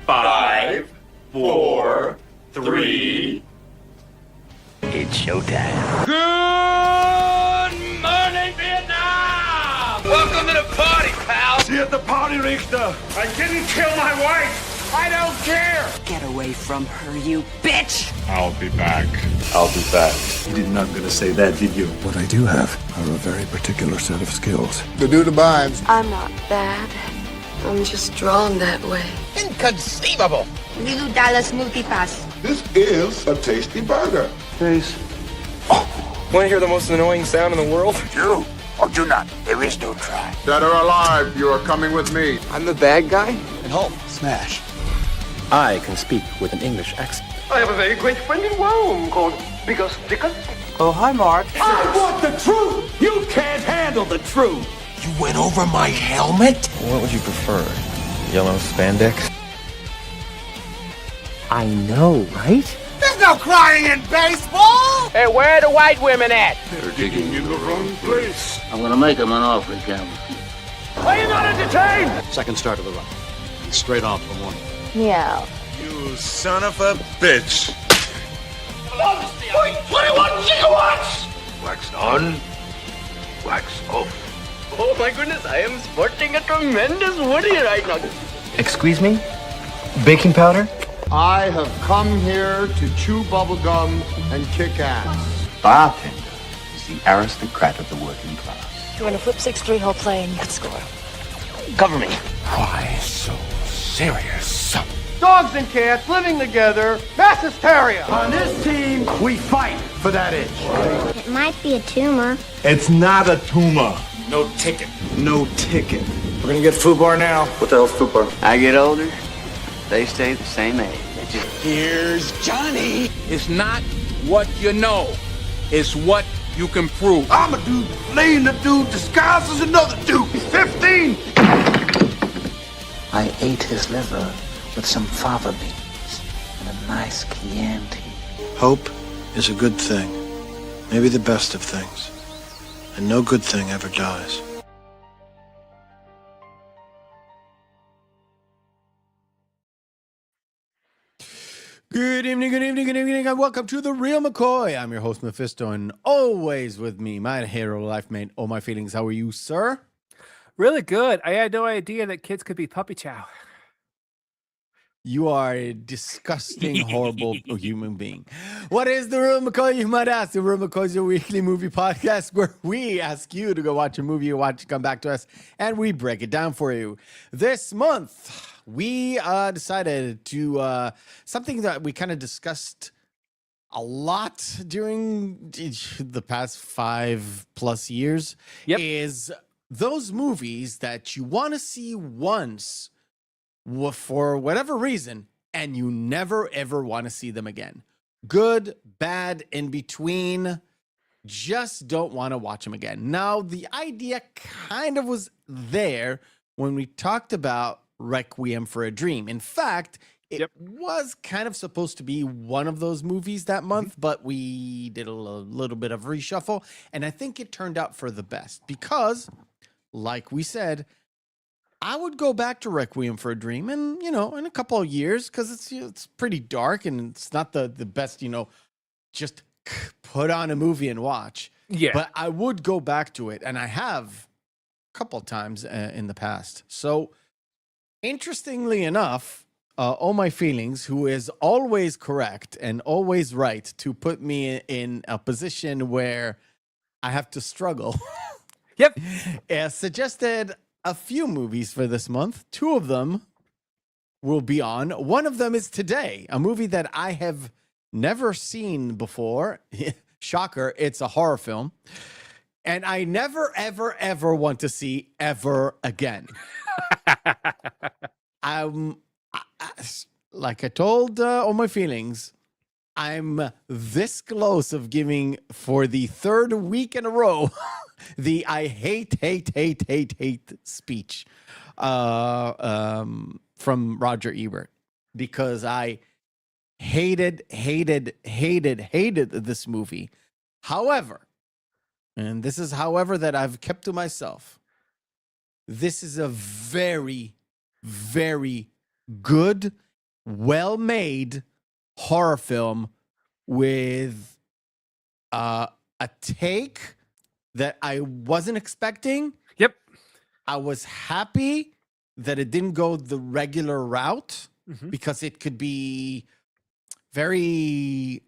5, 4, 3. It's showtime. Good morning, Vietnam! Welcome to the party, pal! See you at the party, Richter! I didn't kill my wife! I don't care! Get away from her, you bitch! I'll be back. I'll be back. You did not gonna say that, did you? What I do have are a very particular set of skills. To do the vibes. I'm not bad. I'm just drawn that way. Inconceivable! Little Dallas multipass. This is a tasty burger. Face. Want to hear the most annoying sound in the world? Do or do not. There is no try. Dead or alive, you are coming with me. I'm the bad guy? And home. Smash. I can speak with an English accent. I have a very great friend in Rome called Biggus Dickus. Oh, hi, Mark. I want the truth! You can't handle the truth! You went over my helmet? What would you prefer? Yellow spandex? I know, right? There's no crying in baseball! Hey, where are the white women at? They're digging in the wrong place. I'm gonna make him an offer, Cameron. Are you not entertained? Second start of the run. Straight on for one. Yeah. You son of a bitch. 21 gigawatts! Wax on, wax off. Oh my goodness, I am sporting a tremendous Woody right now. Excuse me? Baking powder? I have come here to chew bubblegum and kick ass. Bartender is the aristocrat of the working class. You want to flip 6-3 whole play and you can score. Cover me. Why so serious? Dogs and cats living together, mass hysteria! On this team, we fight for that itch. It might be a tumor. It's not a tumor. No ticket. No ticket. We're gonna get FUBAR now. What the hell's football? I get older, they stay the same age. They just... Here's Johnny. It's not what you know. It's what you can prove. I'm a dude playing the dude disguised as another dude. 15! I ate his liver with some fava beans and a nice Chianti. Hope is a good thing. Maybe the best of things. And no good thing ever dies. Good evening, and welcome to the Reel McCoy. I'm your host, Meffistoe, and always with me, my hero, life mate, all my feelings. How are you, sir? Really good. I had no idea that kids could be puppy chow. You are a disgusting, horrible human being. What is the Reel McCoy, you might ask? The Reel McCoy is your weekly movie podcast where we ask you to go watch a movie you watch, come back to us, and we break it down for you. This month, we decided to, something that we kind of discussed a lot during the past 5+ years, is those movies that you want to see once for whatever reason, and you never ever want to see them again. Good, bad, in between, just don't want to watch them again. Now, the idea kind of was there when we talked about Requiem for a Dream. In fact, it was kind of supposed to be one of those movies that month, but we did a little bit of reshuffle, and I think it turned out for the best because, like we said, I would go back to Requiem for a Dream and, in a couple of years, because it's pretty dark and it's not the best, just put on a movie and watch. Yeah. But I would go back to it, and I have a couple of times in the past. So, interestingly enough, All My Feelings, who is always correct and always right to put me in a position where I have to struggle, suggested a few movies for this month. 2 of them will be on. One of them is today, a movie that I have never seen before. Shocker, it's a horror film. And I never, ever, ever want to see ever again. Like I told All My Feelings, I'm this close of giving, for the 3rd week in a row, the I hate speech from Roger Ebert, because I hated this movie. However, and this is however that I've kept to myself, this is a very, very good well-made horror film with a take that I wasn't expecting. Yep. I was happy that it didn't go the regular route because it could be very,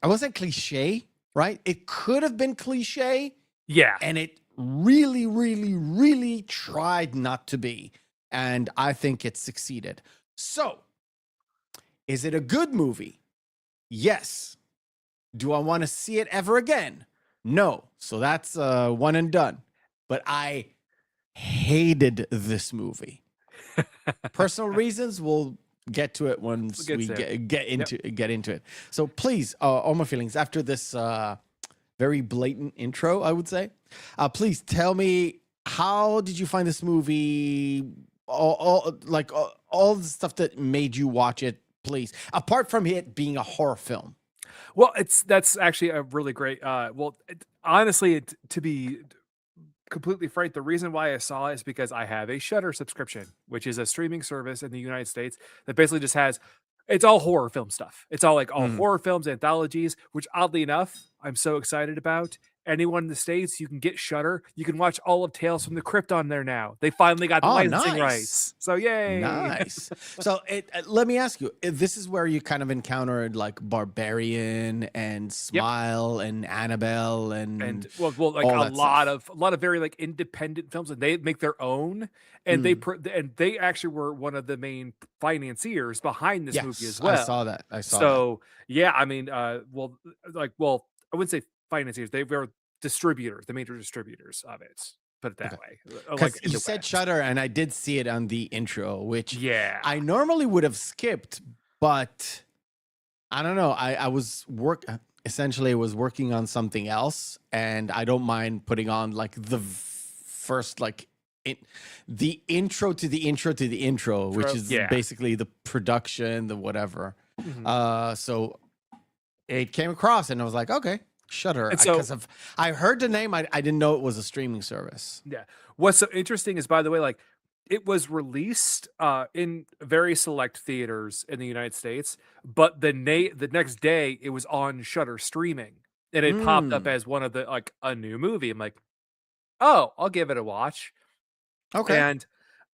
I wasn't cliche, right? It could have been cliche. Yeah. And it really, really, really tried not to be. And I think it succeeded. So, is it a good movie? Yes. Do I want to see it ever again? No. So that's one and done. But I hated this movie. Personal reasons, we'll get to it once we get into it. So please, all my feelings after this very blatant intro, I would say. Please tell me, how did you find this movie? All the stuff that made you watch it, please. Apart from it being a horror film. Well, that's actually a really great. Honestly, to be completely frank, the reason why I saw it is because I have a Shudder subscription, which is a streaming service in the United States that basically just has, it's all horror film stuff. It's all horror films, anthologies, which oddly enough, I'm so excited about. Anyone in the States, you can get Shudder. You can watch all of Tales from the Crypt on there now. They finally got the licensing rights. So yay. Nice. So let me ask you, this is where you kind of encountered like Barbarian and Smile and Annabelle and a lot of very like independent films, and they make their own, and they actually were one of the main financiers behind this movie as well. I saw that. Yeah, I mean, I wouldn't say financiers, they were distributors, the major distributors of it. Put it that way. Because you said Shudder, and I did see it on the intro, which I normally would have skipped, but I don't know. I was working on something else, and I don't mind putting on like the first the intro to the intro to the intro, which is basically the production, the whatever. So it came across, and I was like, okay. Shudder, because I heard the name. I didn't know it was a streaming service. Yeah. What's so interesting is, by the way, like it was released in very select theaters in the United States, but the next day it was on Shudder streaming, and it popped up as one of the a new movie. I'm like, oh, I'll give it a watch. Okay. And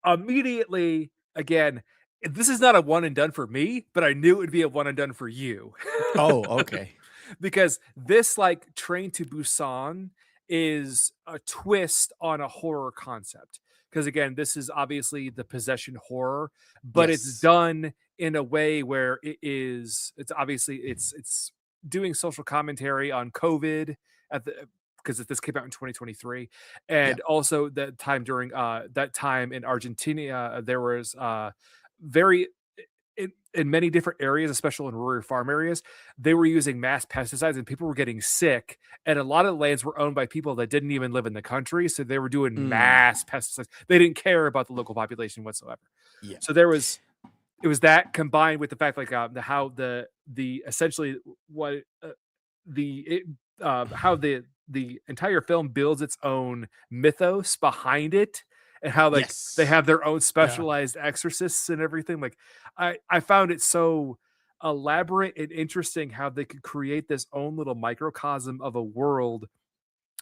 immediately, again, this is not a one and done for me, but I knew it would be a one and done for you. Oh, okay. Because this Train to Busan is a twist on a horror concept. Because again, this is obviously the possession horror, but it's done in a way where it's doing social commentary on COVID because this came out in 2023, and also that time during that time in Argentina, there was in many different areas, especially in rural farm areas, they were using mass pesticides and people were getting sick. And a lot of lands were owned by people that didn't even live in the country. So they were doing mass pesticides. They didn't care about the local population whatsoever. Yeah. So it was that combined with the fact how the entire film builds its own mythos behind it. And how they have their own specialized exorcists and everything. I found it so elaborate and interesting how they could create this own little microcosm of a world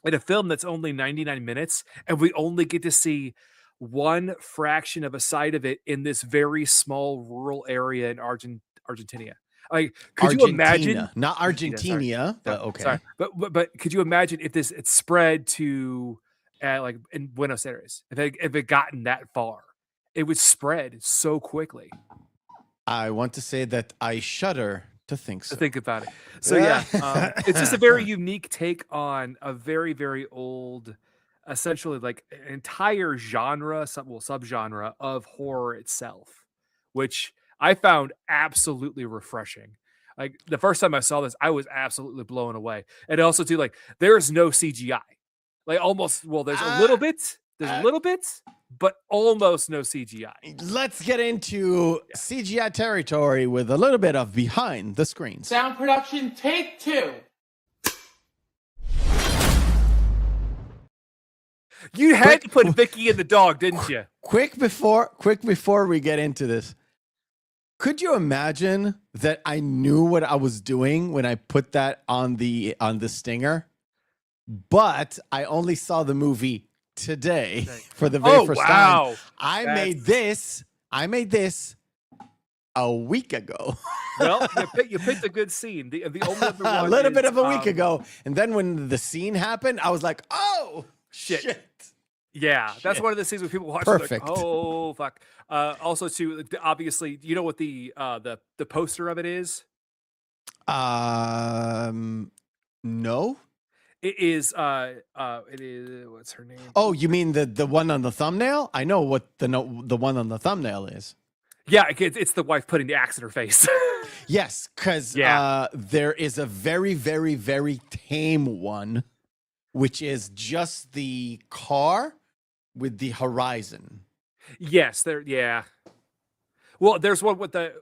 in a film that's only 99 minutes, and we only get to see one fraction of a side of it in this very small rural area in Argentina. Could you imagine? Not Argentina, but okay. Sorry. But could you imagine if it spread to in Buenos Aires, if it gotten that far, it would spread so quickly. I want to say that I shudder to think so. To think about it. So it's just a very unique take on a very, very old, essentially an entire subgenre of horror itself, which I found absolutely refreshing. The first time I saw this, I was absolutely blown away. And also too, there is no CGI. There's a little bit, but almost no CGI. Let's get into CGI territory with a little bit of behind the screens. Sound production, take 2. You had to put Vicky and the dog, didn't you? Quick before we get into this, Could you imagine that I knew what I was doing when I put that on the stinger? But I only saw the movie today for the very first time. I made this a week ago. Well, you picked a good scene. The only other one a little bit of a week ago. And then when the scene happened, I was like, oh, shit. Yeah, that's one of the scenes where people watch Perfect. Like, oh, fuck. Also, too, obviously, you know what the poster of it is? No. It is what's her name? Oh, you mean the one on the thumbnail? I know what the one on the thumbnail is. Yeah, it's the wife putting the axe in her face. Yes, because there is a very, very, very tame one, which is just the car with the horizon. Yes, yeah. Well, there's one with the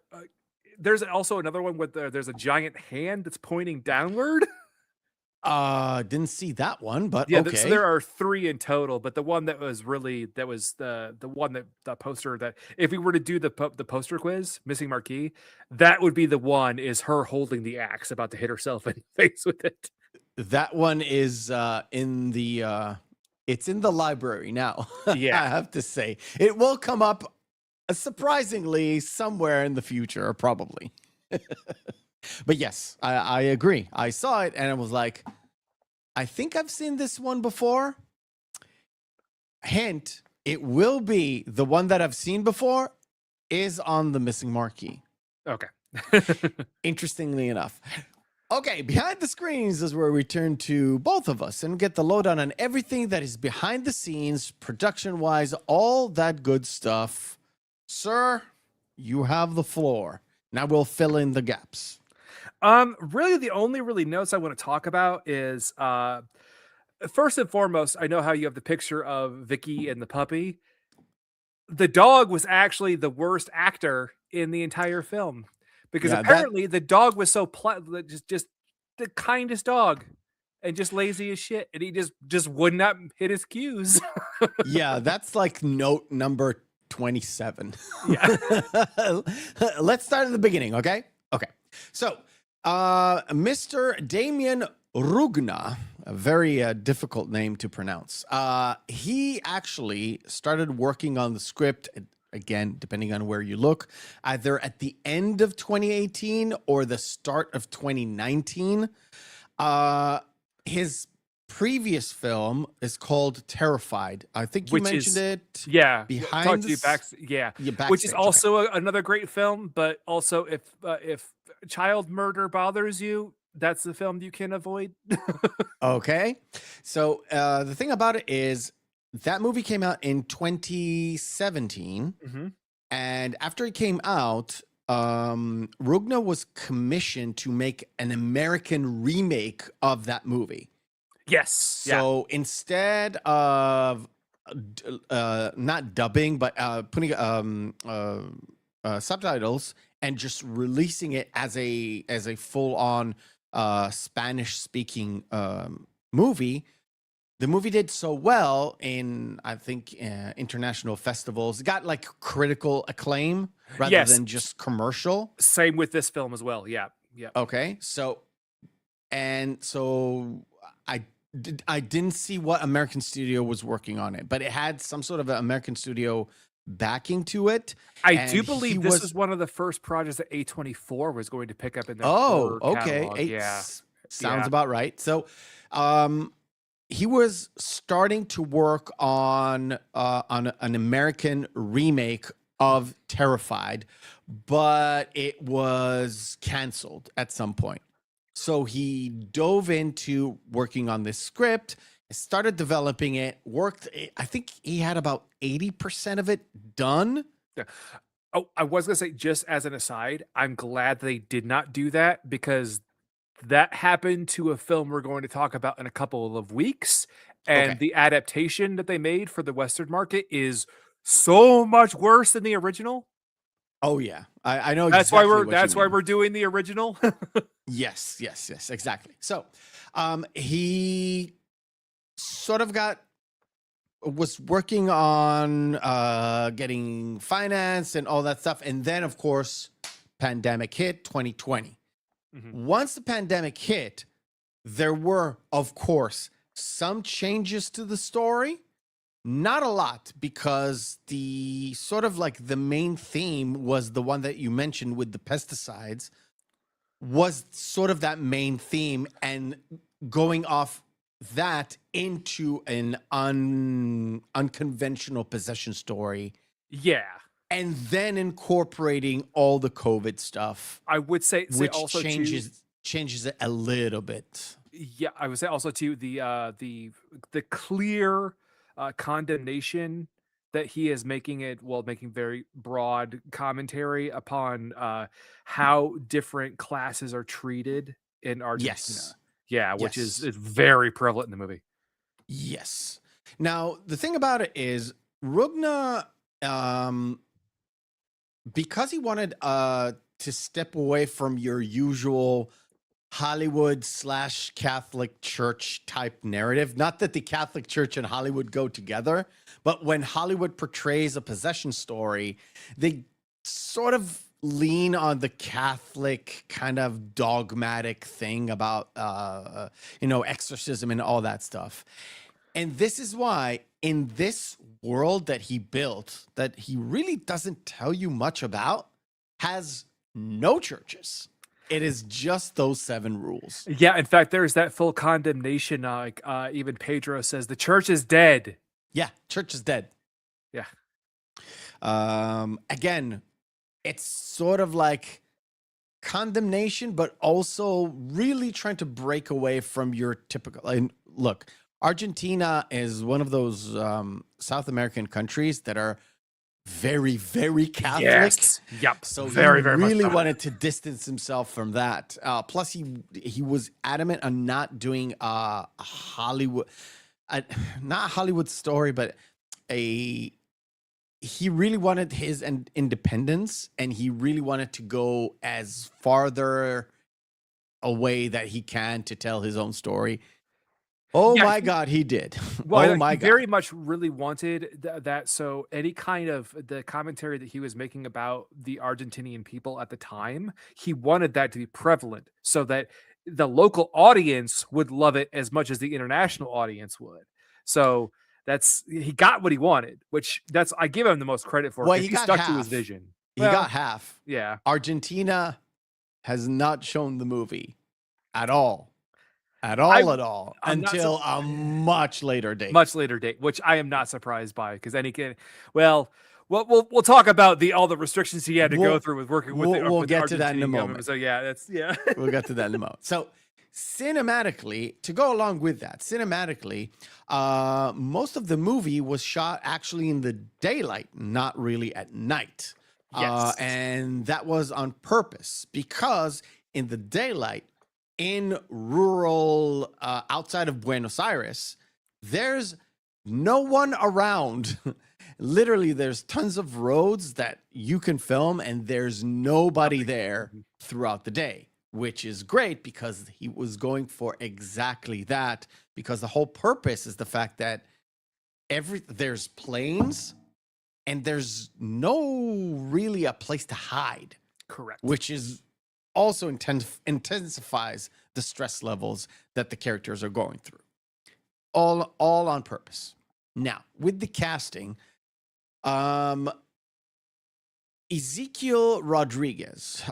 there's also another one with there's a giant hand that's pointing downward. Didn't see that one, but yeah, okay. So there are 3 in total, but the one that was the one that the poster that if we were to do the poster quiz, missing marquee, that would be the one is her holding the axe about to hit herself in the face with it. That one is in the it's in the library now. Yeah. I have to say. It will come up surprisingly somewhere in the future, probably. But yes, I agree. I saw it and I was like, I think I've seen this one before. Hint, it will be the one that I've seen before is on the missing marquee. Okay. Interestingly enough. Okay, behind the screens is where we turn to both of us and get the lowdown on everything that is behind the scenes, production-wise, all that good stuff. Sir, you have the floor. Now we'll fill in the gaps. Really the only notes I want to talk about is first and foremost, I know how you have the picture of Vicky and the puppy. The dog was actually the worst actor in the entire film because apparently the dog was so just the kindest dog and just lazy as shit, and he just would not hit his cues. Yeah, that's like note number 27. Yeah. Let's start at the beginning, okay? Okay. So, Mr. Demián Rugna, a very difficult name to pronounce. He actually started working on the script, again, depending on where you look, either at the end of 2018 or the start of 2019. His previous film is called Terrified. I think you mentioned it. Yeah. Behind the which is also another great film, but also if child murder bothers you, that's the film you can avoid. Okay. So the thing about it is that movie came out in 2017. Mm-hmm. And after it came out, Rugna was commissioned to make an American remake of that movie. Yes. So instead of not dubbing, but putting subtitles and just releasing it as a full-on Spanish-speaking movie, the movie did so well in, I think, international festivals. It got like critical acclaim rather than just commercial. Same with this film as well. Yeah. Yeah. Okay. So I didn't see what American studio was working on it, but it had some sort of an American studio backing to it. I do believe this was one of the first projects that A24 was going to pick up in their okay. Yeah. Sounds about right. So he was starting to work on an American remake of Terrified, but it was canceled at some point. So he dove into working on this script, started developing it, worked. I think he had about 80% of it done. Yeah. Oh, I was going to say, just as an aside, I'm glad they did not do that because that happened to a film we're going to talk about in a couple of weeks. And the adaptation that they made for the Western market is so much worse than the original. Oh yeah, I know. That's why we're doing the original. Yes, exactly. So, he sort of was working on getting finance and all that stuff, and then of course pandemic hit, 2020. Mhm. Once the pandemic hit, there were, of course, some changes to the story. Not a lot, because the sort of like the main theme was the one that you mentioned with the pesticides, was sort of that main theme, and going off that into an unconventional possession story, Yeah. and then incorporating all the COVID stuff, I would say which also changes it a little bit. Yeah, I would say also too the clear condemnation that he is making it, well, making very broad commentary upon how different classes are treated in Argentina. Yes. Yeah, which Yes. is very prevalent in the movie. Yes. Now, the thing about it is, Rugna, because he wanted to step away from your usual Hollywood / Catholic Church type narrative, not that the Catholic Church and Hollywood go together, but when Hollywood portrays a possession story, they sort of lean on the Catholic kind of dogmatic thing about, exorcism and all that stuff. And this is why, in this world that he built, that he really doesn't tell you much about, has no churches. It is just those 7 rules. Yeah, in fact, there's that full condemnation. Even Pedro says the church is dead. Yeah, church is dead. Yeah. Again, it's sort of like condemnation, but also really trying to break away from your typical. And look, Argentina is one of those South American countries that are very, very Catholic. Yes. Yep. So very, he very much really so. wanted to distance himself from that. Plus, he was adamant on not doing a Hollywood, not a Hollywood story, but he really wanted his independence, and he really wanted to go as farther away that he can to tell his own story. Oh Yeah, my God, he did. Well, Oh my he God. very much really wanted that. So any kind of the commentary that he was making about the Argentinian people at the time, he wanted that to be prevalent so that the local audience would love it as much as the international audience would. So he got what he wanted, which I give him the most credit for. Well, 'Cause he he got stuck to half. his vision. He Well, got half. Yeah. Argentina has not shown the movie at all. At all. I'm not Until a much later date. Much later date, which I am not surprised by, because we'll talk about all the restrictions he had to go through with working with we'll with the get to that in a Argentinian government. moment. So yeah. We'll get to that in a moment. So cinematically, to go along with that, most of the movie was shot actually in the daylight, not really at night. Yes. And that was on purpose, because in the daylight, in rural, outside of Buenos Aires, there's no one around. Literally, there's tons of roads that you can film, and there's nobody there throughout the day, which is great, because he was going for exactly that, because the whole purpose is the fact that there's planes, and there's no really a place to hide. Correct. Which is also intensifies the stress levels that the characters are going through. All on purpose. Now, with the casting, Ezequiel Rodríguez,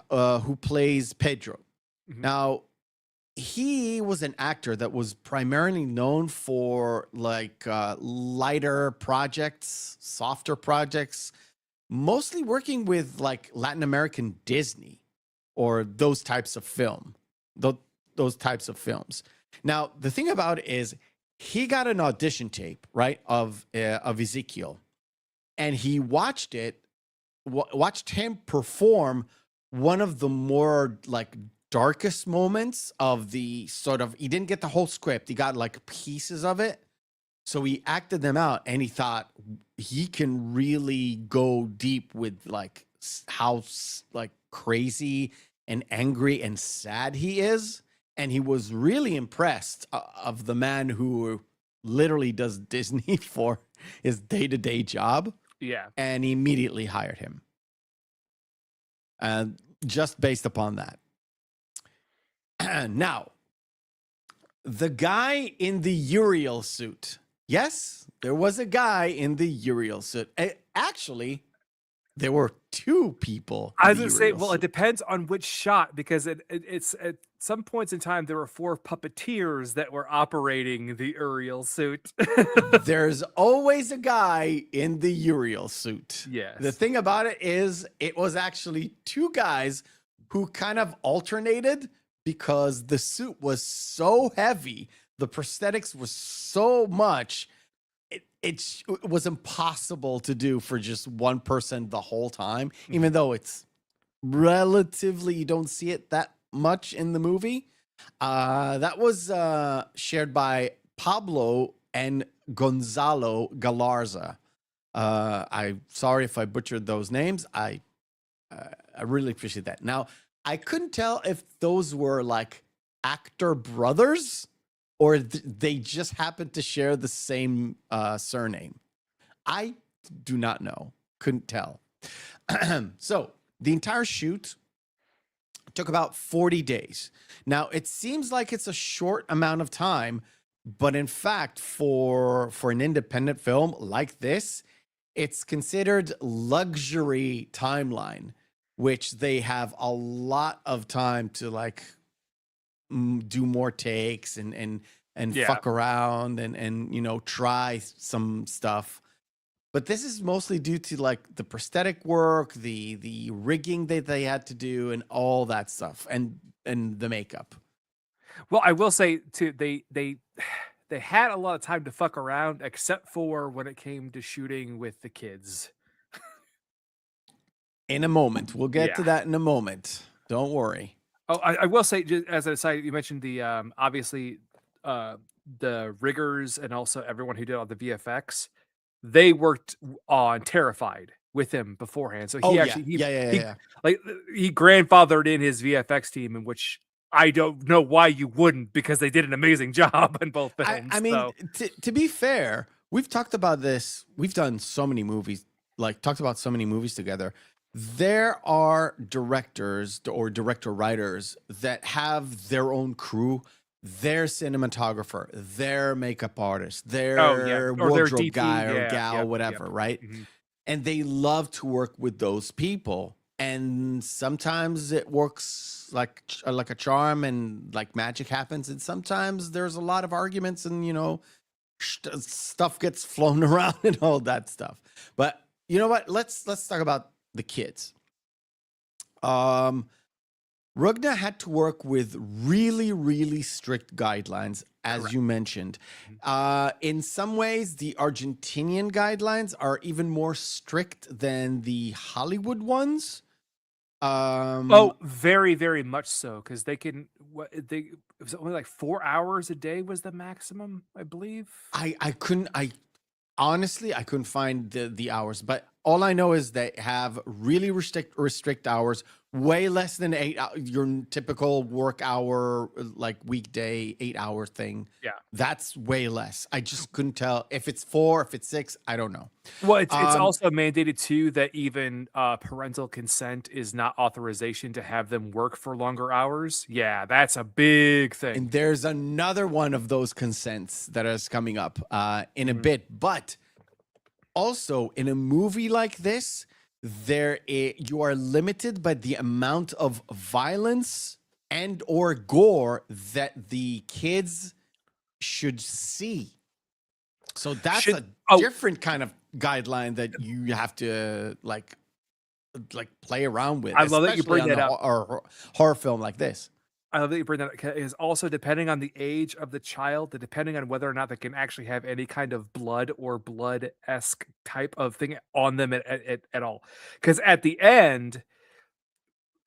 who plays Pedro. Mhm. Now, he was an actor that was primarily known for lighter projects, softer projects, mostly working with like Latin American Disney or those types of those types of films. Now, the thing about it is, he got an audition tape, right, of Ezequiel, and he watched him perform one of the more like darkest moments of the sort of. He didn't get the whole script; he got like pieces of it. So he acted them out, and he thought he can really go deep with like how like crazy and angry and sad he is. And he was really impressed of the man who literally does Disney for his day-to-day job. Yeah. And he immediately hired him. just based upon that. Now, the guy in the Uriel suit. Yes, there was a guy in the Uriel suit. Actually, there were two people. I was going to say, well, it depends on which shot, because it's at some points in time, there were 4 puppeteers that were operating the Uriel suit. There's always a guy in the Uriel suit. Yes. The thing about it is, it was actually 2 guys who kind of alternated because the suit was so heavy, the prosthetics was so much, it was impossible to do for just one person the whole time, even though it's relatively, you don't see it that much in the movie. That was shared by Pablo and Gonzalo Galarza. I'm sorry if I butchered those names. I really appreciate that. Now, I couldn't tell if those were like actor brothers or they just happened to share the same surname. I do not know. Couldn't tell. So the entire shoot took about 40 days. Now, it seems like it's a short amount of time, but in fact, for an independent film like this, it's considered luxury timeline, which they have a lot of time to like do more takes and fuck around and you know, try some stuff. But this is mostly due to like the prosthetic work, the rigging that they had to do, and all that stuff, and the makeup. Well, I will say too, they had a lot of time to fuck around, except for when it came to shooting with the kids. In a moment, we'll get to that in a moment. Don't worry. Oh, I will say, just as an aside, you mentioned the obviously the riggers and also everyone who did all the VFX. They worked on Terrified with him beforehand, so he he grandfathered in his VFX team, in which I don't know why you wouldn't, because they did an amazing job in both films. I mean, to be fair, we've talked about this. We've done so many movies, talked about so many movies together. There are directors or director writers that have their own crew, their cinematographer, their makeup artist, their wardrobe their guy or gal, whatever, right? Mm-hmm. And they love to work with those people. And sometimes it works like a charm and like magic happens. And sometimes there's a lot of arguments and, you know, stuff gets flown around and all that stuff. But you know what? Let's talk about the kids. Rugna had to work with really, really strict guidelines, as you mentioned. In some ways, the Argentinian guidelines are even more strict than the Hollywood ones. Very, very much so, because they can. It was only like 4 hours a day was the maximum, I believe. Honestly, I couldn't find the hours, but all I know is they have really restrict hours, way less than 8 hours, your typical work hour, like weekday 8 hour thing. Yeah. That's way less. I just couldn't tell if it's 4, if it's 6, I don't know. Well, it's also mandated too that even parental consent is not authorization to have them work for longer hours. Yeah, that's a big thing. And there's another one of those consents that is coming up in a bit. But also in a movie like this, you are limited by the amount of violence and or gore that the kids should see. So that's a different kind of guideline that you have to like play around with. I love that you bring that up. Or horror film like this. I love that you bring that up. Is also depending on the age of the child, depending on whether or not they can actually have any kind of blood or blood-esque type of thing on them at all. Because at the end,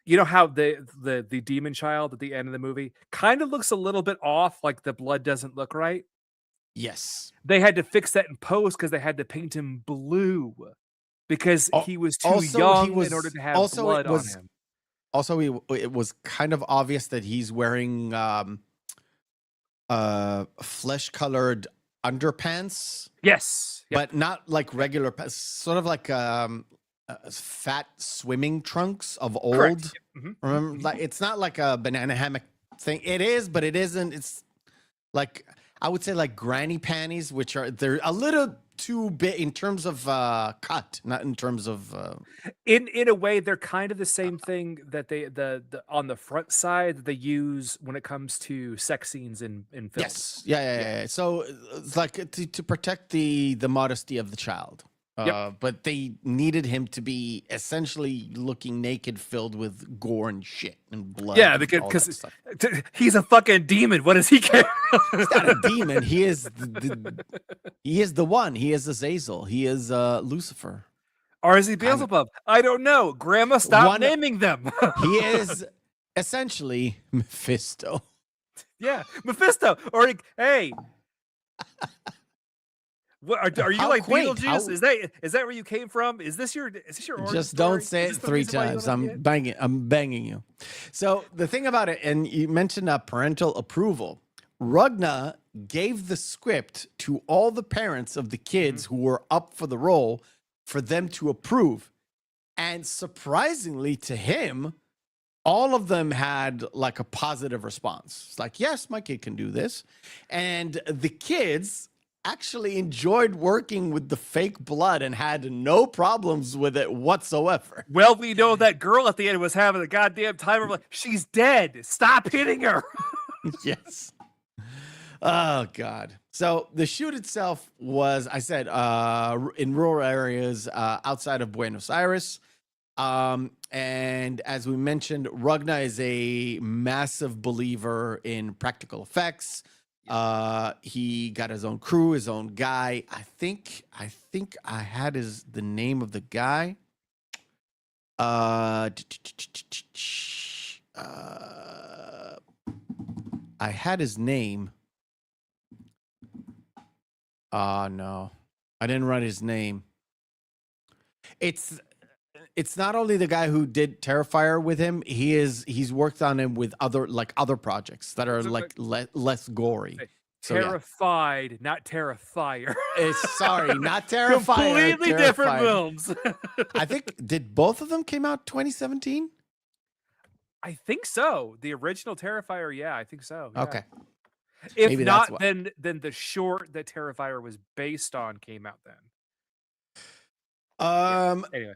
you know how the demon child at the end of the movie kind of looks a little bit off, like the blood doesn't look right. Yes. They had to fix that in post because they had to paint him blue because he was too young in order to have blood on him. Also, it was kind of obvious that he's wearing flesh-colored underpants. Yes. But not like regular pants, sort of like fat swimming trunks of old. Correct. Mm-hmm. Remember, like it's not like a banana hammock thing. It is, but it isn't. It's like I would say like granny panties, which they're a little too big in terms of cut, not in terms of. In a way, they're kind of the same thing that they the on the front side that they use when it comes to sex scenes in films. Yes, yeah. So it's like to protect the modesty of the child. But they needed him to be essentially looking naked, filled with gore and shit and blood. Yeah, because he's a fucking demon. What does he care? He's not a demon. He is he is the one. He is Azazel. He is Lucifer. Or is he Beelzebub? I don't know. Grandma, stop naming them. He is essentially Mephisto. Yeah, Mephisto. Or hey. What are you like quaint, Beetlejuice? Is that where you came from? Is this your origin Just story? don't say it 3 times. I'm banging you. So the thing about it, and you mentioned parental approval. Rugna gave the script to all the parents of the kids who were up for the role for them to approve. And surprisingly to him, all of them had like a positive response. It's like, yes, my kid can do this. And the kids actually enjoyed working with the fake blood and had no problems with it whatsoever. Well, we know that girl at the end was having a goddamn time. Like, she's dead. Stop hitting her. Yes. Oh, God. So the shoot itself was, I said, in rural areas outside of Buenos Aires. And as we mentioned, Rugna is a massive believer in practical effects. He got his own crew, his own guy. I think I had the name of the guy. I had his name. No, I didn't write his name. It's not only the guy who did Terrifier with him. He's worked on him with other projects that are like less gory. So, Terrified, not Terrifier. Sorry, not Terrifier. Completely different films. I think did both of them came out 2017? I think so. The original Terrifier, yeah, I think so. Yeah. Okay. If maybe not, then the short that Terrifier was based on came out then. Anyway,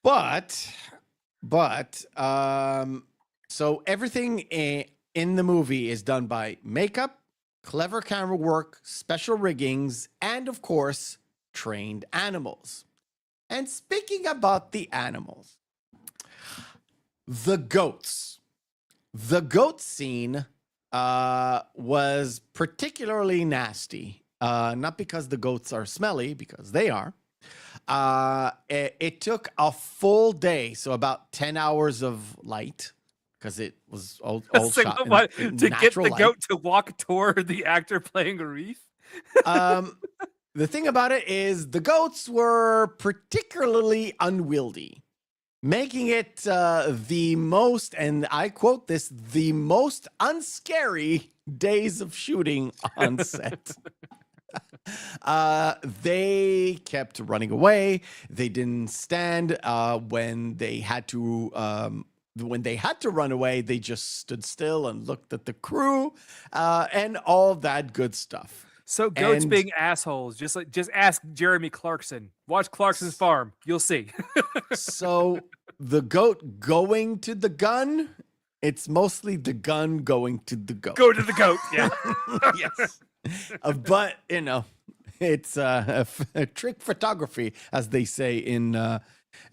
but so everything in the movie is done by makeup, clever camera work, special riggings, and of course, trained animals. And speaking about the animals, the goats. The goat scene was particularly nasty. Not because the goats are smelly, because they are. It took a full day, so about 10 hours of light, because it was all shot in to get the light. goat to walk toward the actor playing a wreath. The thing about it is the goats were particularly unwieldy, making it the most, and I quote this, the most unscary days of shooting on set. They kept running away. They didn't stand when they had to run away. They just stood still and looked at the crew and all that good stuff. So goats being assholes, just ask Jeremy Clarkson. Watch Clarkson's Farm, you'll see. So the goat going to the gun, it's mostly the gun going to the goat. Go to the goat, yeah. Yes. But, it's a trick photography, as they say in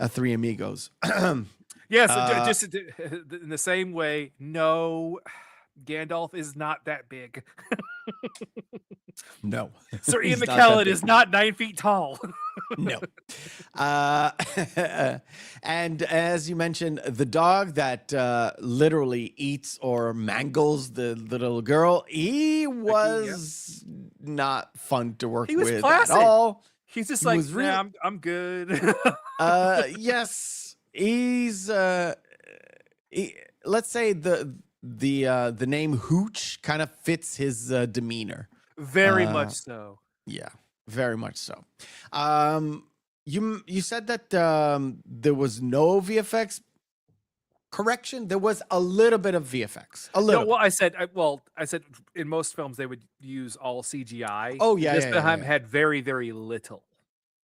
Three Amigos. Yes, just in the same way, no, Gandalf is not that big. No. Sir Ian McKellen is not 9 feet tall. No. And as you mentioned, the dog that literally eats or mangles the little girl, he was not fun to work with at all. He's just like, really, I'm good. Yes, he's let's say the name Hooch kind of fits his demeanor. Very much so. Yeah, very much so. You said that there was no VFX. Correction, there was a little bit of VFX. A little. No, well, I said in most films they would use all CGI. Oh yeah, this yeah, time yeah. had very, very little.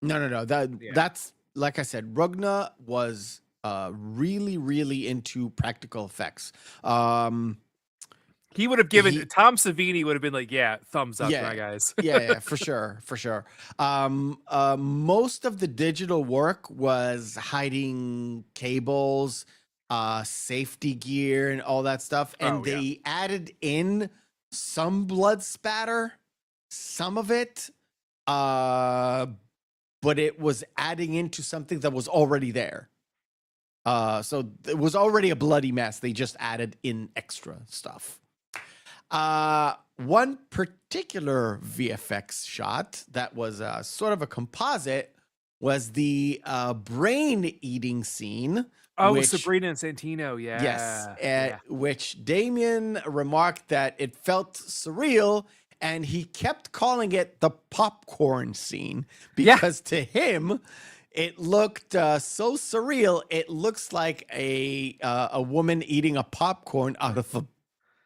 No. That's like I said. Rugna was really, really into practical effects. He would have given Tom Savini would have been like, yeah, thumbs up, Yeah, my guys. yeah, for sure. Most of the digital work was hiding cables, safety gear, and all that stuff, and they added in some blood spatter, some of it, but it was adding into something that was already there. So it was already a bloody mess. They just added in extra stuff. One particular VFX shot that was sort of a composite was the brain eating scene. Oh, Sabrina and Santino, yeah. Yes, which Demián remarked that it felt surreal, and he kept calling it the popcorn scene because to him, it looked so surreal. It looks like a woman eating a popcorn out of a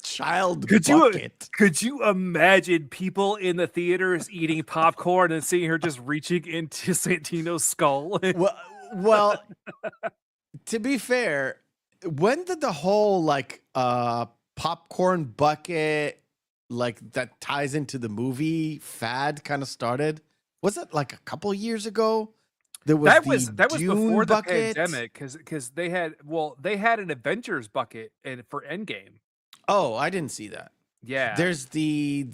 child bucket. Could you imagine people in the theaters eating popcorn and seeing her just reaching into Santino's skull? Well, to be fair, when did the whole popcorn bucket that ties into the movie fad kind of started? Was it like a couple years ago? That was before the bucket? pandemic because they had an Avengers bucket for Endgame. Oh, I didn't see that. Yeah. There's the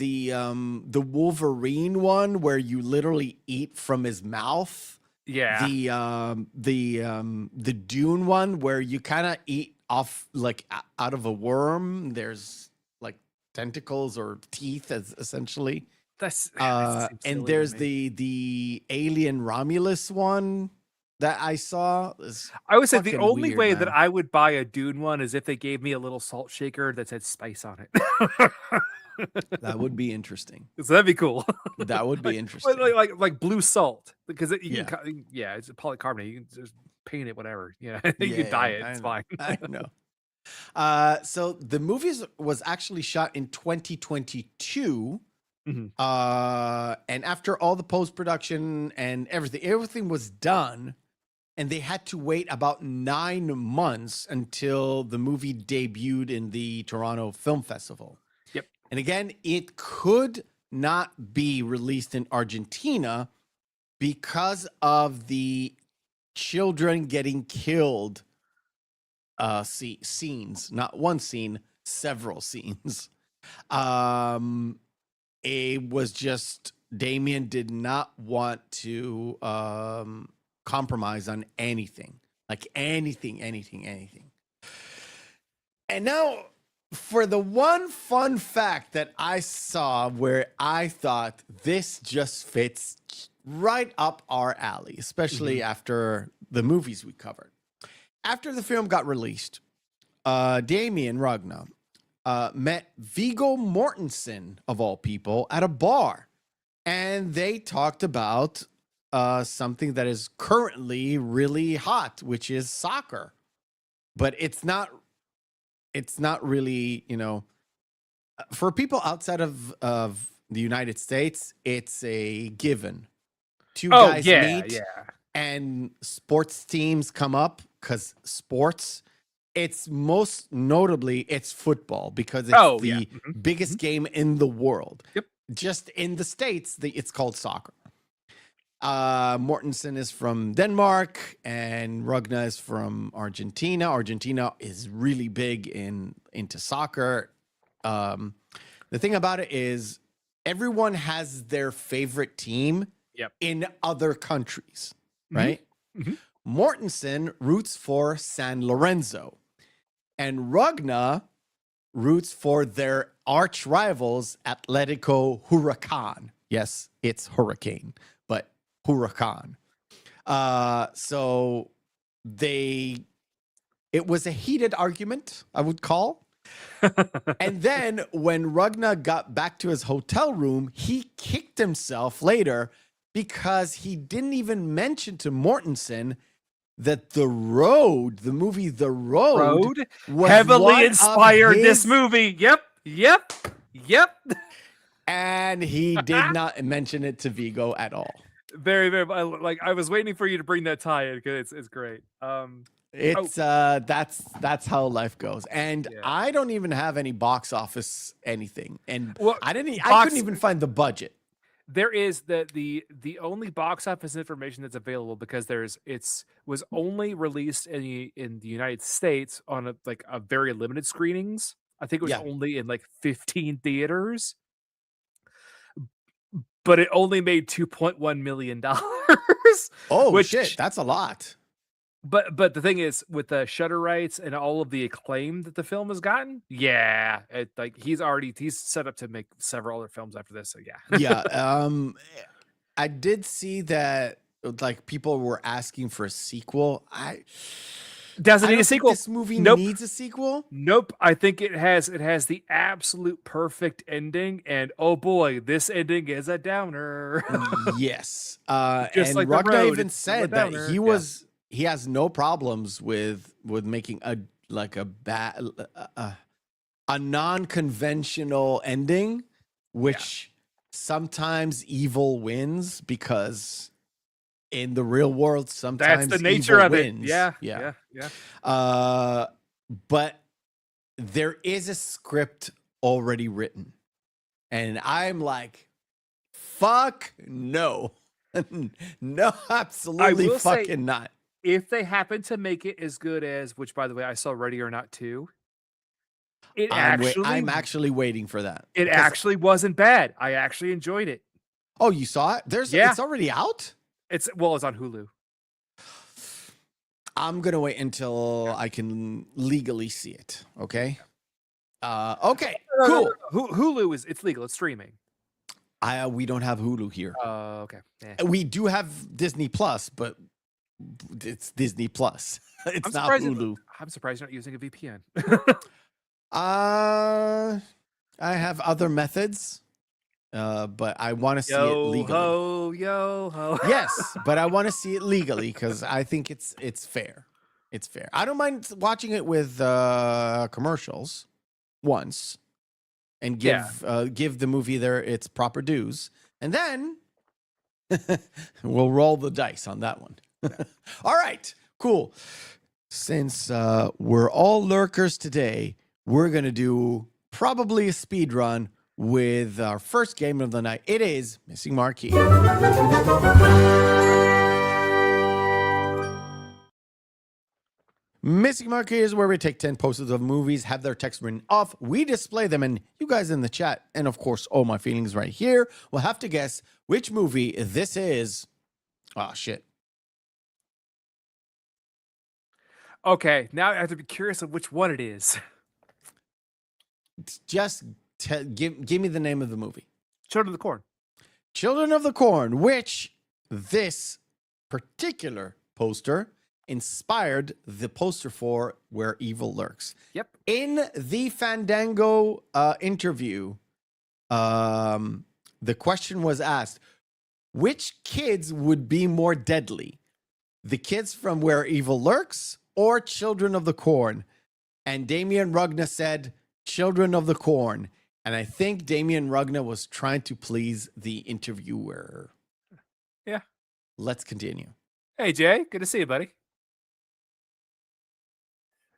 Wolverine one where you literally eat from his mouth. Yeah. The Dune one where you kind of eat off out of a worm. There's like tentacles or teeth essentially. And there's the Alien Romulus one that I saw. I would say the only way that I would buy a Dune one is if they gave me a little salt shaker that said spice on it. That would be interesting. So that'd be cool. That would be interesting. Like blue salt, because it's a polycarbonate. You can just paint it whatever. You can dye it. It's fine. I know. So the movie was actually shot in 2022. Mm-hmm. And after all the post-production and everything was done, and they had to wait about 9 months until the movie debuted in the Toronto Film Festival. Yep. And again, it could not be released in Argentina because of the children getting killed scenes. Not one scene, several scenes. It was just Demián did not want to compromise on anything, anything. And now for the one fun fact that I saw where I thought this just fits right up our alley, especially after the movies we covered. After the film got released, Demián Rugna met Viggo Mortensen, of all people, at a bar. And they talked about something that is currently really hot, which is soccer. But it's not really, for people outside of the United States, it's a given. Two guys meet and sports teams come up because sports. It's most notably it's football because it's the biggest game in the world. Yep. Just in the States, it's called soccer. Mortensen is from Denmark and Rugna is from Argentina. Argentina is really big into soccer. The thing about it is everyone has their favorite team in other countries, right? Mm-hmm. Mortensen roots for San Lorenzo. And Rugna roots for their arch rivals, Atletico Huracan. Yes, it's Hurricane, but Huracan. So it was a heated argument, I would call. And then when Rugna got back to his hotel room, he kicked himself later because he didn't even mention to Mortensen that The Road, the movie The Road, was heavily inspired this movie. Yep. And he did not mention it to Vigo at all. Very, very. I was waiting for you to bring that tie in because it's great. That's how life goes. And I don't even have any box office anything. And I couldn't even find the budget. There is the only box office information that's available because was only released in the United States on a very limited screenings. I think it was only in 15 theaters, but it only made $2.1 million. Oh, shit, that's a lot. But the thing is, with the Shutter rights and all of the acclaim that the film has gotten, he's set up to make several other films after this. So I did see that people were asking for a sequel. Doesn't need a sequel. This movie needs a sequel. Nope. I think it has the absolute perfect ending, and oh boy, this ending is a downer. Yes. Just and like Rugna even said that he has no problems with making a non-conventional ending, which sometimes evil wins, because in the real world sometimes that's the nature of wins. it. Yeah. But there is a script already written, and I'm like, fuck no. No, absolutely fucking not. If they happen to make it as good as, which by the way, I saw Ready or Not 2. I'm actually waiting for that. It actually wasn't bad. I actually enjoyed it. Oh, you saw it? It's already out? It's on Hulu. I'm gonna wait until I can legally see it. Okay. Okay. Cool. Hulu it's legal. It's streaming. We don't have Hulu here. Okay. We do have Disney Plus, but it's Disney Plus. It's not Hulu. I'm surprised you're not using a VPN. I have other methods, but I want to see it legally. Yo ho. Yes, but I want to see it legally because I think it's fair. It's fair. I don't mind watching it with commercials once, and give the movie its proper dues, and then we'll roll the dice on that one. All right, cool. Since we're all lurkers today, we're going to do probably a speed run with our first game of the night. It is Missing Marquee. Missing Marquee is where we take 10 posters of movies, have their text written off, we display them, and you guys in the chat, and of course, all my feelings right here, will have to guess which movie this is. Oh, shit. Okay, now I have to be curious of which one it is. Just give me the name of the movie. Children of the Corn. Children of the Corn, which this particular poster inspired the poster for Where Evil Lurks. Yep. In the Fandango interview, the question was asked, which kids would be more deadly? The kids from Where Evil Lurks or Children of the Corn? And Demián Rugna said, Children of the Corn. And I think Demián Rugna was trying to please the interviewer. Yeah. Let's continue. Hey, Jay. Good to see you, buddy.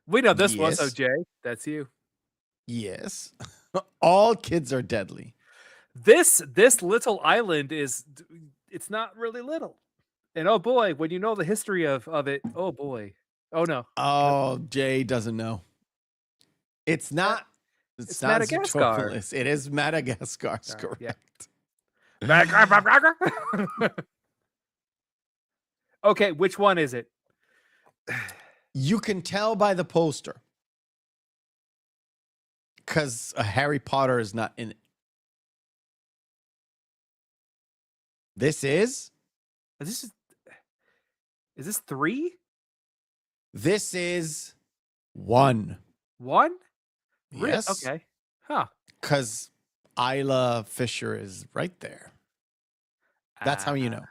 We know this one, so Jay, that's you. Yes. All kids are deadly. This little island it's not really little. And oh boy, when you know the history of it, oh boy. Oh no. Oh, Jay doesn't know. It's not Madagascar. It is Madagascar. Correct. Yeah. Okay, which one is it? You can tell by the poster. Because Harry Potter is not in it. This is? Is this 3? This is 1. 1? Yes. Okay. Huh. Because Isla Fisher is right there. That's how you know.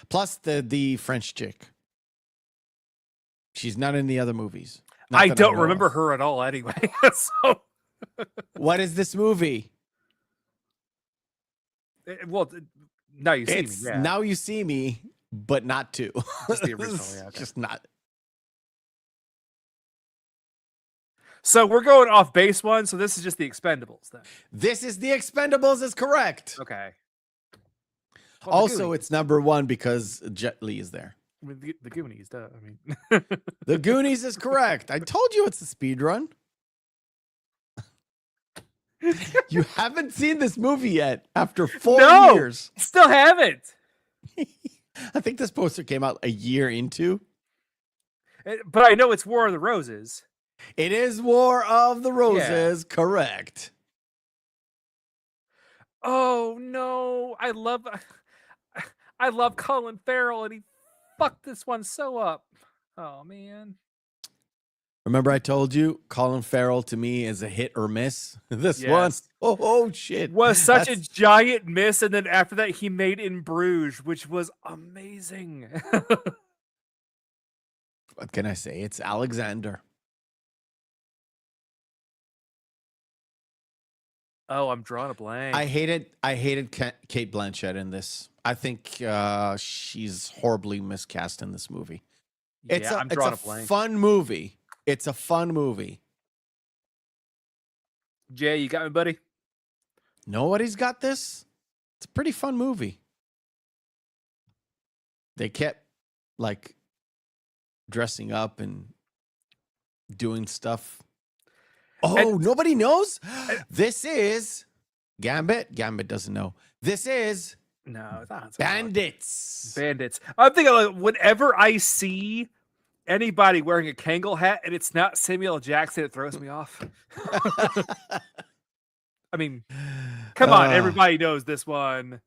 Plus the French chick. She's not in the other movies. I don't remember her at all anyway. So what is this movie? Well, Now You See Me. Yeah. Now You See Me, but not 2. Just the original, yeah. Okay. Just not. So we're going off base one. So this is just the Expendables then. This is the Expendables is correct. Okay. Well, also, it's number 1 because Jet Li is there. I mean, the Goonies, duh. I mean, The Goonies is correct. I told you it's a speed run. You haven't seen this movie yet after 4 years. Still haven't. I think this poster came out a year into. But I know it's War of the Roses. It is War of the Roses, correct. Oh no, I love Colin Farrell, and he fucked this one so up. Oh man. Remember I told you Colin Farrell to me is a hit or miss? This one, oh shit. Was such a giant miss, and then after that he made In Bruges, which was amazing. What can I say? It's Alexander. Oh, I'm drawing a blank. I hated Kate Blanchett in this. I think she's horribly miscast in this movie. It's I'm drawing a blank. Fun movie. It's a fun movie. Jay, you got me, buddy? Nobody's got this? It's a pretty fun movie. They kept like dressing up and doing stuff. Oh, nobody knows? This is Gambit. Gambit doesn't know. This is it's not Bandits. Bandits. I'm thinking like whenever I see anybody wearing a Kangol hat and it's not Samuel L. Jackson, it throws me off. I mean, come on, everybody knows this one.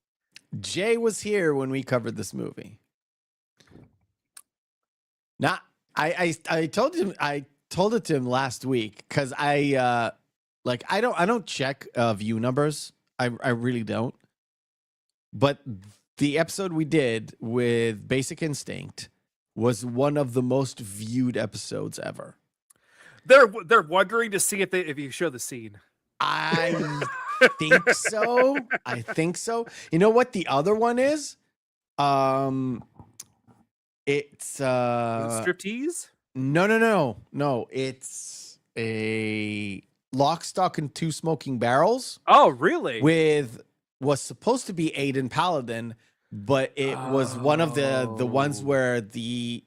Jay was here when we covered this movie. Now, I told him told it to him last week because I don't check view numbers. I really don't. But the episode we did with Basic Instinct was one of the most viewed episodes ever. They're wondering to see if you show the scene. I think so. I think so. You know what the other one is? It's striptease? No. It's a Lock, Stock, and Two Smoking Barrels. Oh, really? Was supposed to be Aiden Paladin, but it was one of the ones where the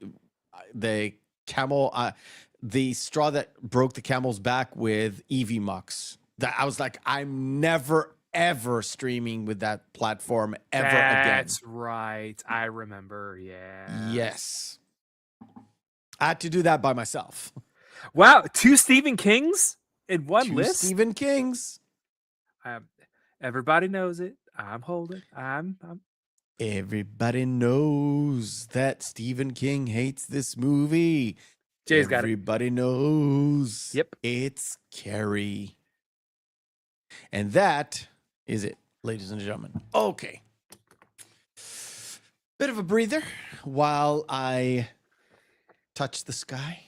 camel, the straw that broke the camel's back with Evie Mux. That I was like, I'm never ever streaming with that platform ever again. That's right. I remember. Yeah. Yes. I had to do that by myself. Wow, 2 Stephen Kings in one 2 list. Stephen Kings. Everybody knows it. I'm holding. I'm. Everybody knows that Stephen King hates this movie. Jay's got it. Everybody knows. Yep. It's Carrie. And that is it, ladies and gentlemen. Okay. Bit of a breather while I touch the sky.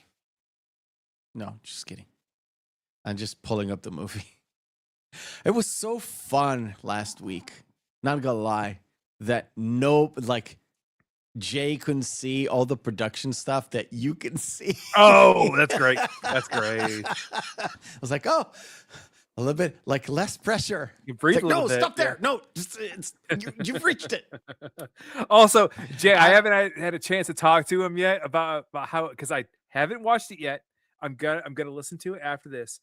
No, just kidding. I'm just pulling up the movie. It was so fun last week. Not gonna lie, that Jay couldn't see all the production stuff that you can see. Oh, that's great. That's great. I was like, oh, a little bit like less pressure. You breathe a little bit. No, stop there. No, you've reached it. Also, Jay, I haven't had a chance to talk to him yet about how, because I haven't watched it yet. I'm gonna listen to it after this.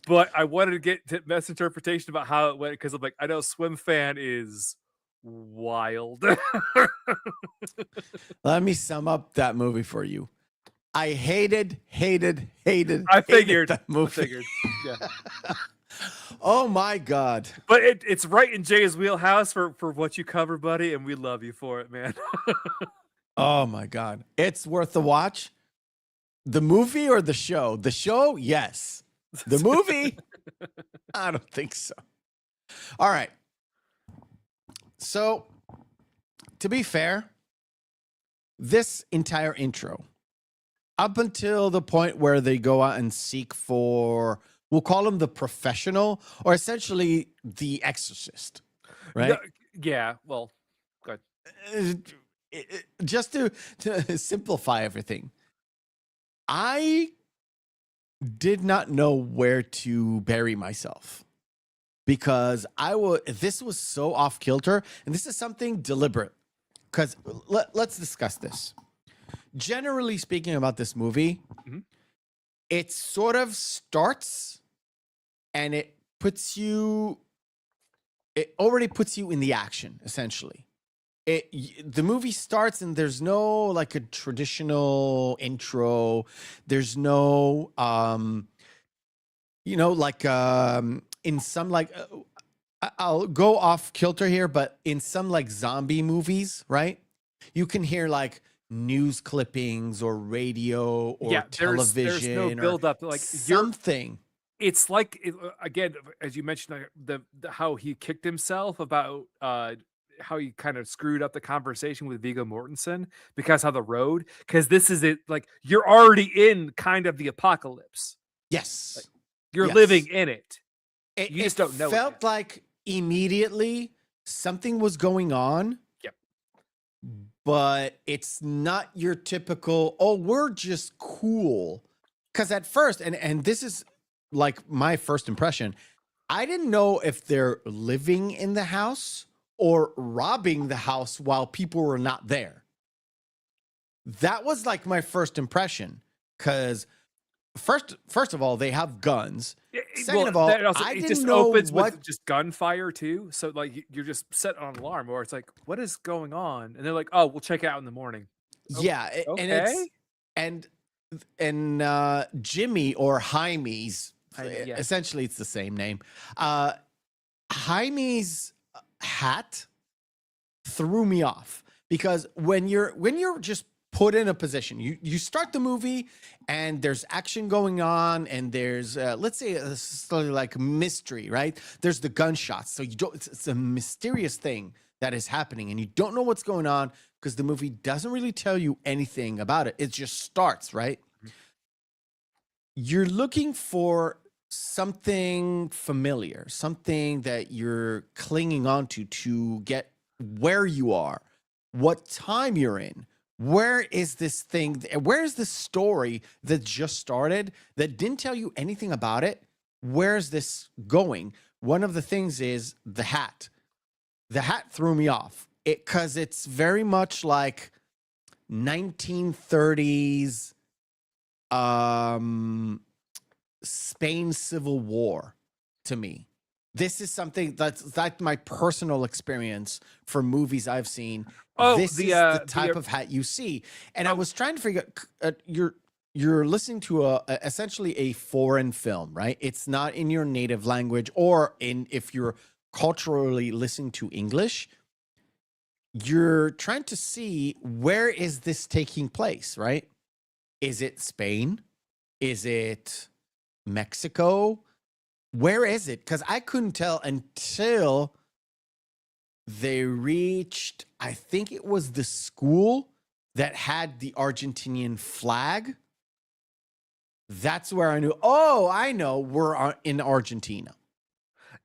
But I wanted to get misinterpretation about how it went because I'm like, I know Swim Fan is wild. Let me sum up that movie for you. I hated I figured that movie. Yeah. Oh my God. But it's right in Jay's wheelhouse for what you cover, buddy, and we love you for it, man. Oh my God. It's worth the watch. The movie or the show? The show, yes. The movie, I don't think so. All right. So to be fair, this entire intro, up until the point where they go out and seek for, we'll call him the professional, or essentially the exorcist, right? Yeah. Well, good. Just to simplify everything, I did not know where to bury myself because this was so off kilter, and this is something deliberate. Because let's discuss this. Generally speaking about this movie, it sort of starts and it already puts you in the action, essentially. The movie starts and there's no like a traditional intro. There's no, in some like, I'll go off kilter here, but in some like zombie movies, right? You can hear like news clippings or radio or television. There's no build up, like something. It's like again, as you mentioned, how he kicked himself about how he kind of screwed up the conversation with Viggo Mortensen because of the road. Because this is it, like you're already in kind of the apocalypse. Yes, like, you're living in it. You just don't know. It felt like immediately something was going on. Yep. But it's not your typical, oh, we're just cool. Because at first, and this is like my first impression, I didn't know if they're living in the house or robbing the house while people were not there. That was like my first impression. Because first of all, they have guns. Second of all, I didn't just know opens what with just gunfire too. So like you're just set on alarm, or it's like, what is going on? And they're like, oh, we'll check it out in the morning. Yeah, okay. And Jimmy or Jaime's, essentially it's the same name. Jaime's hat threw me off because when you're just put in a position, you start the movie and there's action going on and there's let's say like mystery, right? There's the gunshots, so it's a mysterious thing that is happening and you don't know what's going on because the movie doesn't really tell you anything about it. It just starts, right? You're looking for something familiar, something that you're clinging on to get where you are, what time you're in. Where is this thing? Where is this story that just started that didn't tell you anything about it? Where's this going? One of the things is the hat. The hat threw me off because it's very much like 1930s Spain Civil War to me. This is something that's my personal experience for movies I've seen. Oh, this is the type of hat you see. And I was trying to figure out, you're listening to essentially a foreign film, right? It's not in your native language, or if you're culturally listening to English, you're trying to see where is this taking place, right? Is it Spain? Is it Mexico? Where is it? Because I couldn't tell until they reached, I think it was the school that had the Argentinian flag. That's where I knew, oh, I know we're in Argentina.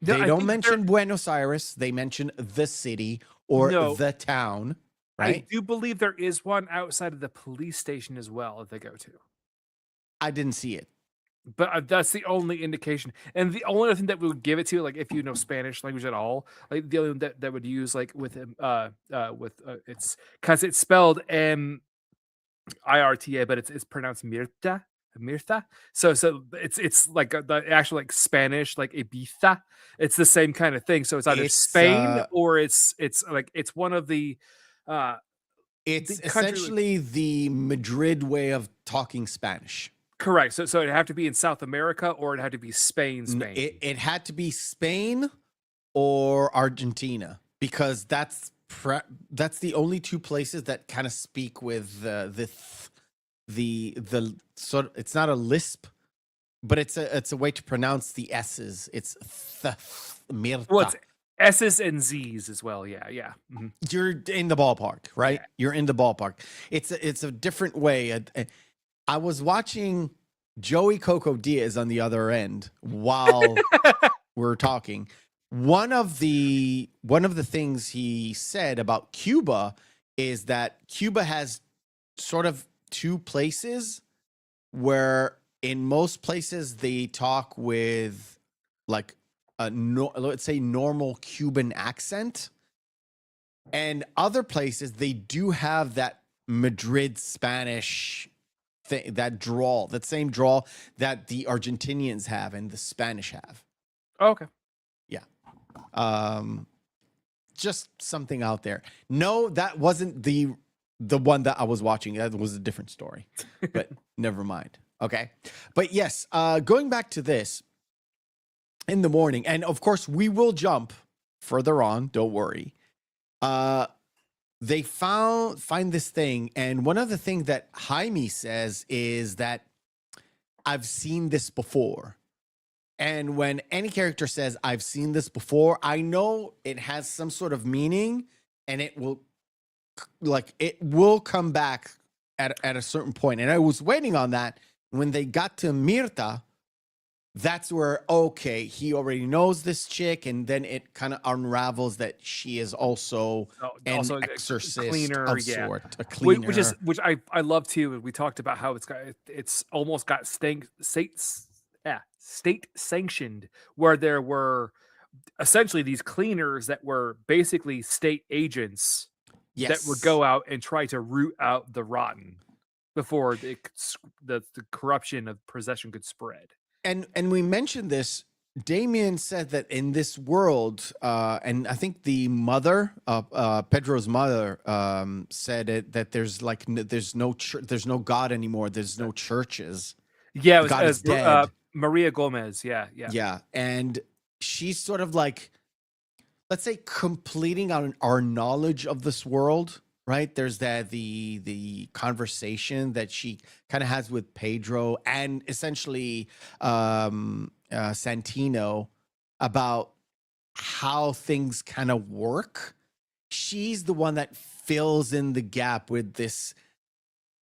They don't mention Buenos Aires. They mention the city or the town, right? I do believe there is one outside of the police station as well that they go to. I didn't see it. But that's the only indication, and the only other thing that we would give it to, like if you know Spanish language at all, like the only one that would use like with it's because it's spelled Mirta, but it's pronounced Mirta. So it's like the actual like Spanish like Ibiza. It's the same kind of thing. So it's either Spain or it's like it's one of the. It's essentially the Madrid way of talking Spanish. Correct. So it'd have to be in South America, or it'd have to be Spain. It had to be Spain or Argentina, because that's the only two places that kind of speak with the sort of, it's not a lisp, but it's a way to pronounce the S's. It's Mirta. Well, S's and Z's as well. Yeah, yeah. Mm-hmm. You're in the ballpark, right? Yeah. You're in the ballpark. It's a different way. I was watching Joey Coco Diaz on the other end while we're talking. One of the things he said about Cuba is that Cuba has sort of two places where in most places they talk with like let's say normal Cuban accent, and other places they do have that Madrid Spanish thing, that same drawl that the Argentinians have and the Spanish have. Oh, okay. Yeah. Just something out there. No, that wasn't the one that I was watching. That was a different story, but never mind. Okay. But yes, going back to this in the morning, and of course we will jump further on. Don't worry. They find this thing. And one of the things that Jaime says is that I've seen this before. And when any character says, I've seen this before, I know it has some sort of meaning, and it will come back at a certain point. And I was waiting on that. When they got to Mirta, that's where, okay, he already knows this chick. And then it kind of unravels that she is also an exorcist of sort, a cleaner. Which I love too. We talked about how it's almost got state sanctioned, where there were essentially these cleaners that were basically state agents that would go out and try to root out the rotten before the corruption of possession could spread. And we mentioned this. Demián said that in this world, and I think the mother, Pedro's mother, said it, that there's no God anymore. There's no churches. Yeah, God is dead. Maria Gomez. Yeah. And she's sort of like, let's say, completing our knowledge of this world, right? There's the conversation that she kind of has with Pedro and essentially Santino about how things kind of work. She's the one that fills in the gap with this,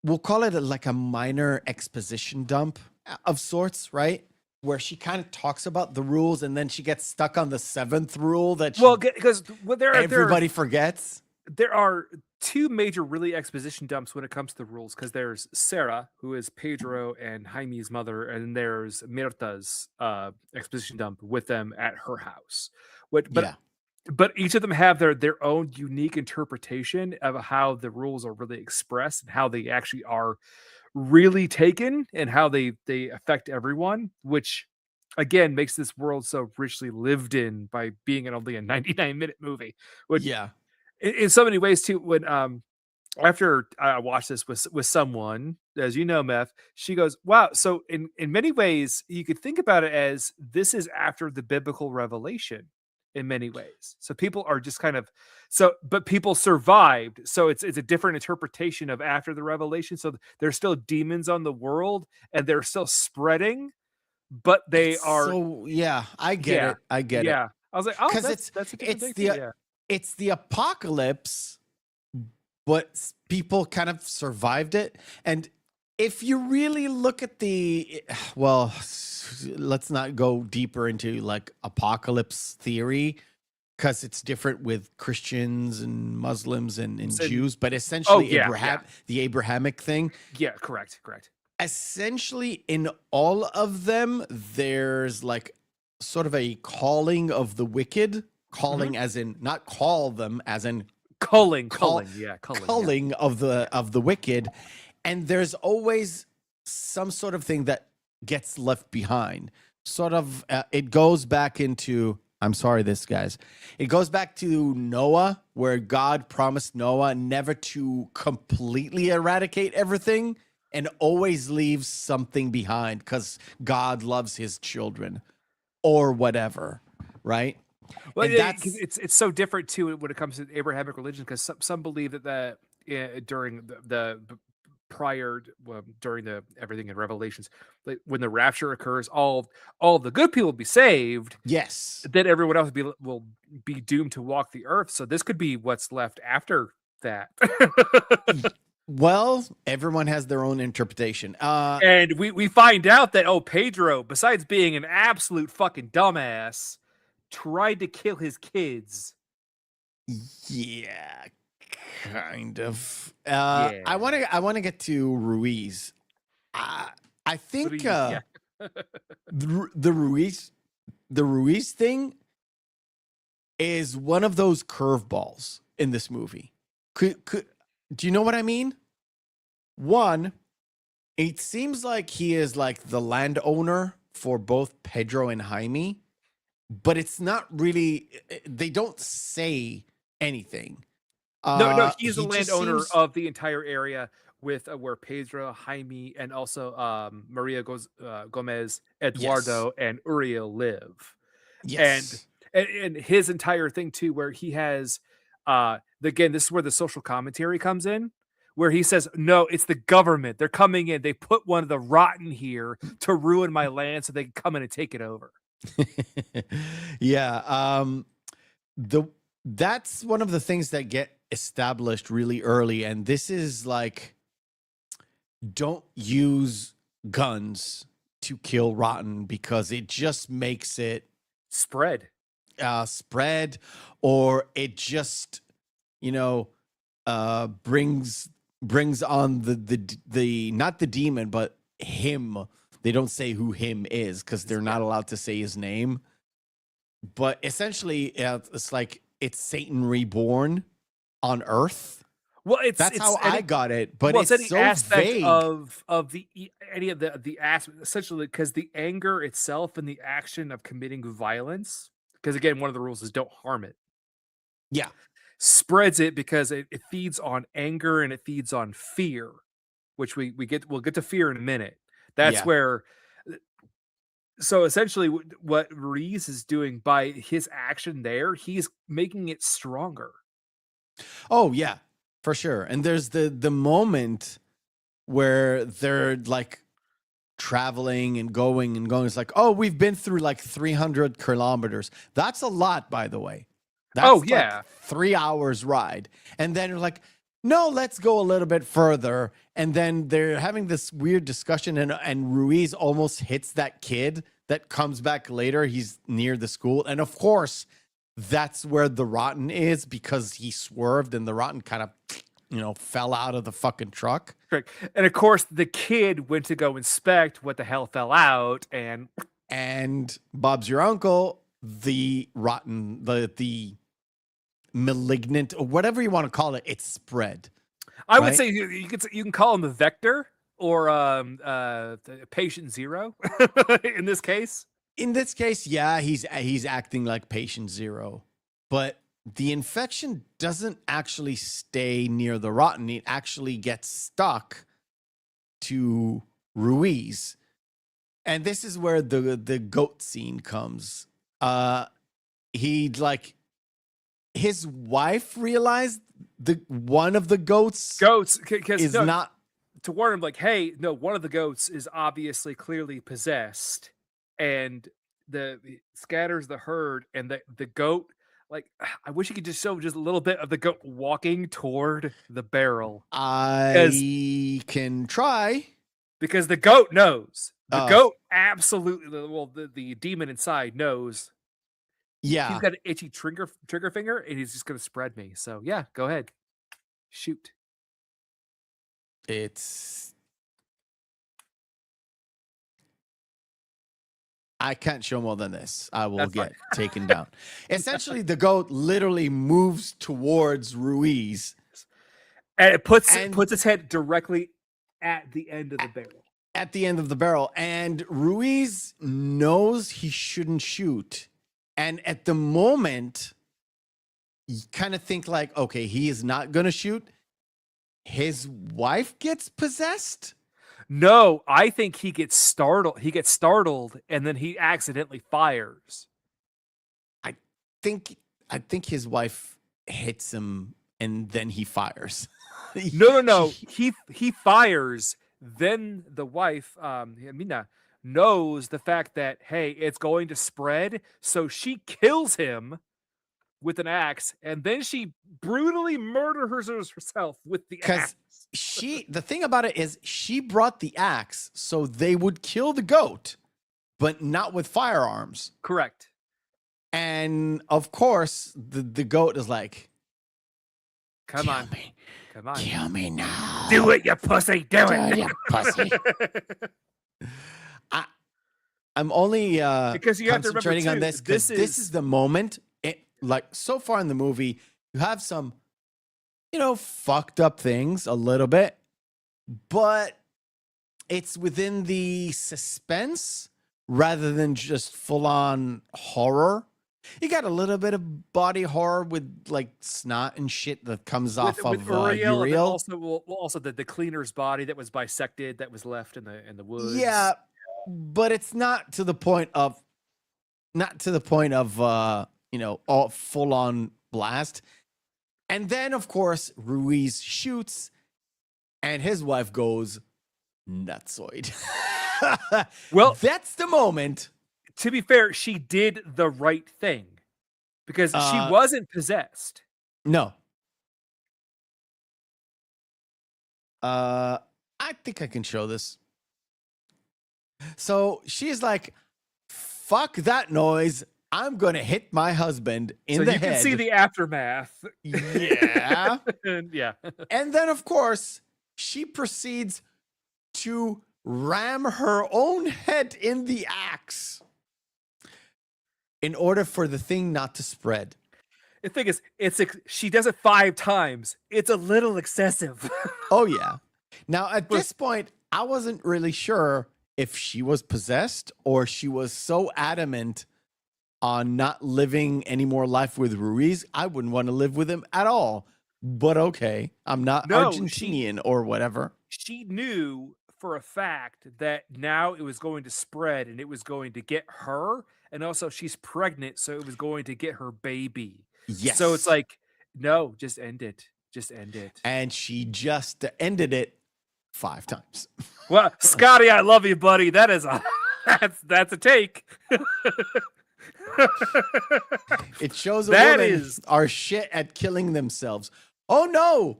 we'll call it like a minor exposition dump of sorts, right? Where she kind of talks about the rules and then she gets stuck on the seventh rule that everybody forgets. There are two major really exposition dumps when it comes to the rules, because there's Sarah, who is Pedro and Jaime's mother, and there's Mirta's exposition dump with them at her house. But each of them have their own unique interpretation of how the rules are really expressed and how they actually are really taken and how they affect everyone, which again makes this world so richly lived in by being only a 99-minute movie. Which in so many ways too, when after I watched this with someone, as you know, Meth, she goes, wow, so in many ways you could think about it as this is after the biblical revelation in many ways. So people are just but people survived. So it's a different interpretation of after the revelation. So there's still demons on the world and they're still spreading, but they are. So yeah, I get it. I get it. Yeah. I was like, oh, that's a different thing. It's the apocalypse, but people kind of survived it. And if you really look at let's not go deeper into like apocalypse theory, because it's different with Christians and Muslims and Jews, but essentially the Abrahamic thing. Yeah, correct. Essentially in all of them, there's like sort of a calling of the wicked, as in not call them, as in culling of the wicked. And there's always some sort of thing that gets left behind. Sort of, it goes back into, it goes back to Noah, where God promised Noah never to completely eradicate everything and always leaves something behind because God loves his children or whatever, right? Well, it's so different too when it comes to Abrahamic religion, because some believe that during the during the everything in Revelations, like when the rapture occurs, all the good people will be saved. Yes. Then everyone else will be doomed to walk the earth. So this could be what's left after that. Well, everyone has their own interpretation. And we find out that Pedro, besides being an absolute fucking dumbass, tried to kill his kids. Yeah, kind of. I want to get to Ruiz. I think the Ruiz thing is one of those curveballs in this movie. Do you know what I mean? One, it seems like he is like the landowner for both Pedro and Jaime, but it's not really. They don't say anything. No, he's the landowner of the entire area with where Pedro, Jaime, and also Maria Gomez, Eduardo, and Uriel live. Yes. And his entire thing too, where he has again, this is where the social commentary comes in, where he says, no, it's the government. They're coming in. They put one of the rotten here to ruin my land so they can come in and take it over. Yeah. That's one of the things that get established really early. And this is like, don't use guns to kill rotten because it just makes it spread, or it just, brings on the not the demon, but him. They don't say who him is because they're not allowed to say his name. But essentially, it's like it's Satan reborn on Earth. Well, that's how I got it. But it's so aspect vague of any of the aspect, essentially, because the anger itself and the action of committing violence. Because again, one of the rules is don't harm it. Yeah. Spreads it because it feeds on anger and it feeds on fear, which we'll get to fear in a minute. That's where. So essentially, what Ruiz is doing by his action there, he's making it stronger. Oh yeah, for sure. And there's the moment where they're like traveling and going. It's like, oh, we've been through like 300 kilometers. That's a lot, by the way. That's like 3 hours ride. And then you're like, no, let's go a little bit further. And then they're having this weird discussion and Ruiz almost hits that kid that comes back later. He's near the school. And of course, that's where the rotten is because he swerved and the rotten kind of, fell out of the fucking truck. Correct. And of course, the kid went to go inspect what the hell fell out. And Bob's your uncle, the rotten, the malignant, or whatever you want to call it, it's spread. I would say you can call him a vector or patient zero in this case. In this case, yeah, he's acting like patient zero, but the infection doesn't actually stay near the rotten. It actually gets stuck to Ruiz, and this is where the goat scene comes. His wife realized one of the goats is not to warn him, like, hey, no, one of the goats is obviously clearly possessed, and the scatters the herd, and the goat, like, I wish you could just show just a little bit of the goat walking toward the barrel. I can try. Because the goat knows. The goat absolutely, well, the demon inside knows. Yeah. He's got an itchy trigger finger, and he's just going to spread me. So, yeah, go ahead. Shoot. I can't show more than this. I will get taken down. Essentially, the goat literally moves towards Ruiz. And it puts its head directly at the end of the barrel. At the end of the barrel. And Ruiz knows he shouldn't shoot. And at the moment, you kind of think like, okay, he is not going to shoot. His wife gets possessed? No, I think he gets startled. He gets startled, and then he accidentally fires. I think his wife hits him, and then he fires. No. He fires. Then the wife, Mina, knows the fact that, hey, it's going to spread. So she kills him with an axe, and then she brutally murders herself with the axe. The thing about it is she brought the axe so they would kill the goat, but not with firearms. Correct. And of course, the goat is like, Come on. Kill me now. Do it, you pussy. Do it. You pussy. I'm only because you have to remember concentrating on this because this is the moment. Like so far in the movie, you have some, fucked up things a little bit, but it's within the suspense rather than just full on horror. You got a little bit of body horror with like snot and shit that comes off of Uriel. And also the cleaner's body that was bisected that was left in the woods. Yeah, but it's not to the point of all full on blast. And then of course Ruiz shoots, and his wife goes nutsoid. Well, that's the moment. To be fair, she did the right thing because she wasn't possessed. No. I think I can show this. So she's like, fuck that noise. I'm going to hit my husband in the head. So you can see the aftermath. Yeah. Yeah. And then, of course, she proceeds to ram her own head in the axe in order for the thing not to spread. The thing is, she does it 5 times. It's a little excessive. Oh, yeah. Now, at this point, I wasn't really sure if she was possessed or she was so adamant on not living any more life with Ruiz. I wouldn't want to live with him at all. But okay, I'm not Argentinian or whatever. She knew for a fact that now it was going to spread and it was going to get her. And also she's pregnant, so it was going to get her baby. Yes. So it's like, no, just end it. Just end it. And she just ended it 5 times. Well, Scotty, I love you, buddy. That's a take. It shows women are shit at killing themselves. Oh no.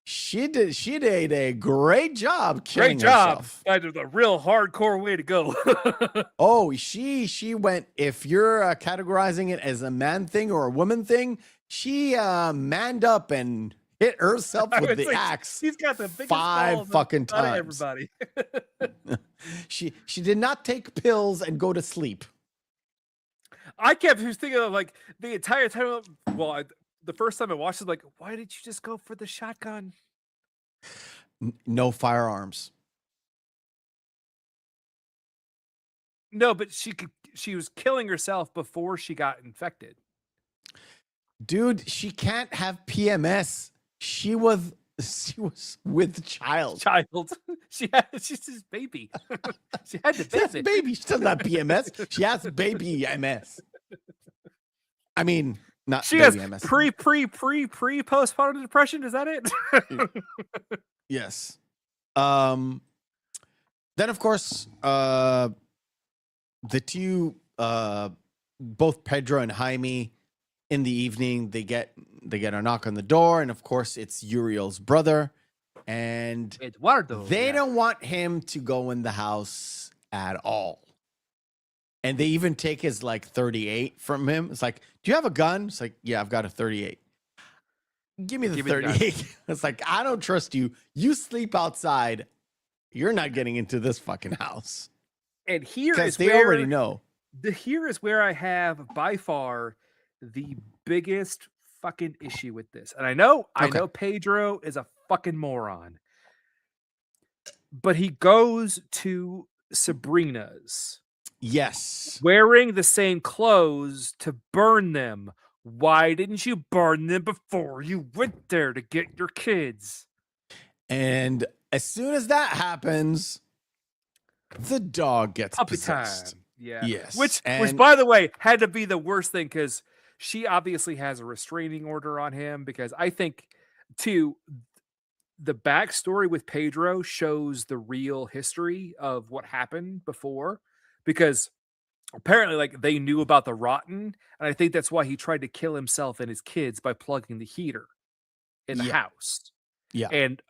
She did a great job killing herself. That is a real hardcore way to go. Oh, she went, if you're categorizing it as a man thing or a woman thing, she manned up and hit herself with the axe. She's got the biggest 5 fucking times. Everybody. She did not take pills and go to sleep. I kept thinking of like the entire time. Well, the first time I watched it, like, why did you just go for the shotgun? No firearms. No, but she was killing herself before she got infected. Dude, she can't have PMS. She was with child. She's his baby. She had the baby. She has baby. She doesn't have PMS. She has baby MS. I mean, not she baby has MS. Postpartum depression. Is that it? Yes. Then of course, the two, both Pedro and Jaime, in the evening, they get a knock on the door, and of course it's Uriel's brother, and Eduardo. They don't want him to go in the house at all. And they even take his like 38 from him. It's like, do you have a gun? It's like, yeah, I've got a 38. Give me the 38. It's like, I don't trust you. You sleep outside. You're not getting into this fucking house. And here is they already know. Here is where I have by far the biggest fucking issue with this. And I know Pedro is a fucking moron. But he goes to Sabrina's. Yes. Wearing the same clothes to burn them. Why didn't you burn them before you went there to get your kids? And as soon as that happens, the dog gets possessed. Time. Yeah. Yes. Which, by the way, had to be the worst thing because she obviously has a restraining order on him because I think, too, the backstory with Pedro shows the real history of what happened before, because apparently like they knew about the rotten, and I think that's why he tried to kill himself and his kids by plugging the heater in the house. Yeah. And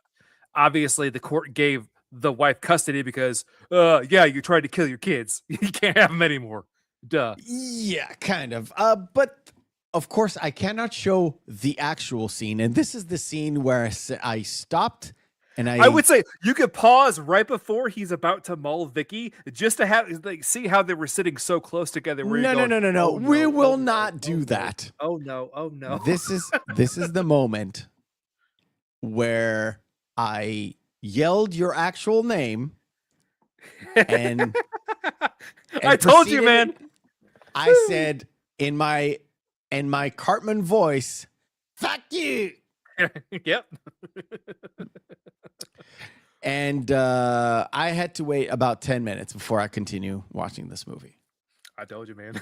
obviously the court gave the wife custody because yeah, you tried to kill your kids. You can't have them anymore. Duh. Yeah, kind of. But of course, I cannot show the actual scene, and this is the scene where I stopped, and I would say you could pause right before he's about to maul Vicky just to have like see how they were sitting so close together. Where No. Oh, We will not do that. Oh no. This is the moment where I yelled your actual name, and I told you, man. I said in my Cartman voice, "Fuck you." Yep. And I had to wait about 10 minutes before I continue watching this movie. I told you, man.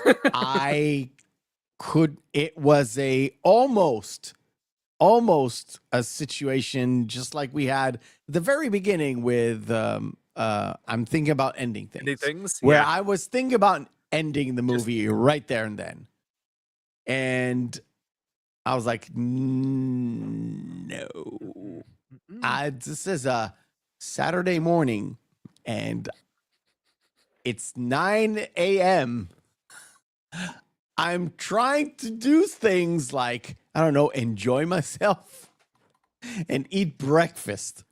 It was almost a situation just like we had at the very beginning with I'm thinking about ending things. Where I was thinking about ending the movie right there and then. And I was like, no. This is a Saturday morning and it's 9 a.m. I'm trying to do things like, I don't know, enjoy myself and eat breakfast.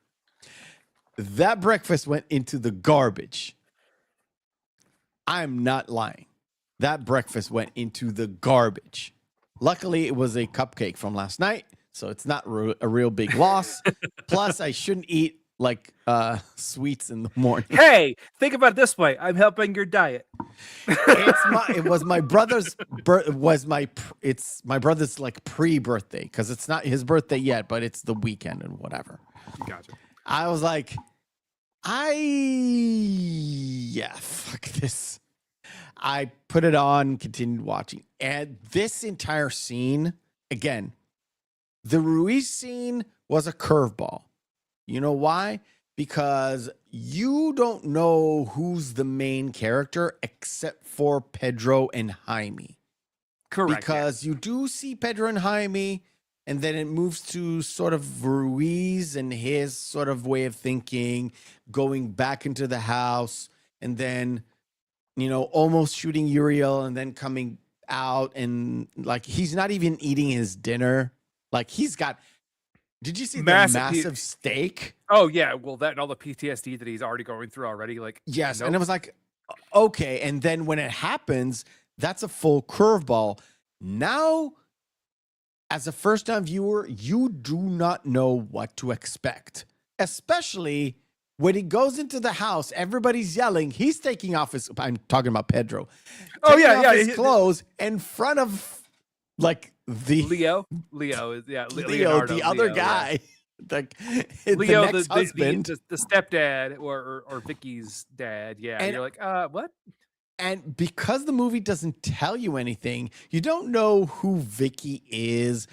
That breakfast went into the garbage. I'm not lying. That breakfast went into the garbage. Luckily, it was a cupcake from last night, so it's not a real big loss. Plus, I shouldn't eat like sweets in the morning. Hey, think about it this way: I'm helping your diet. It was my brother's it's my brother's like pre-birthday because it's not his birthday yet, but it's the weekend and whatever. Gotcha. I was like, fuck this. I put it on, continued watching. And this entire scene, again, the Ruiz scene was a curveball. You know why? Because you don't know who's the main character except for Pedro and Jaime. Correct. Because you do see Pedro and Jaime, and then it moves to sort of Ruiz and his sort of way of thinking, going back into the house, and then, you know, almost shooting Uriel and then coming out and like he's not even eating his dinner. Like he's got, did you see the massive steak? Oh yeah. Well, that and all the PTSD that he's already going through already. Like, yes. Nope. And it was like, okay. And then when it happens, that's a full curveball. Now, as a first-time viewer, you do not know what to expect, especially when he goes into the house, everybody's yelling. He's taking off his, I'm talking about Pedro. His clothes in front of like Leo is Leonardo, the other guy. Like Leo, the next husband. The stepdad or Vicky's dad. Yeah. And you're like, what? And because the movie doesn't tell you anything, you don't know who Vicky is.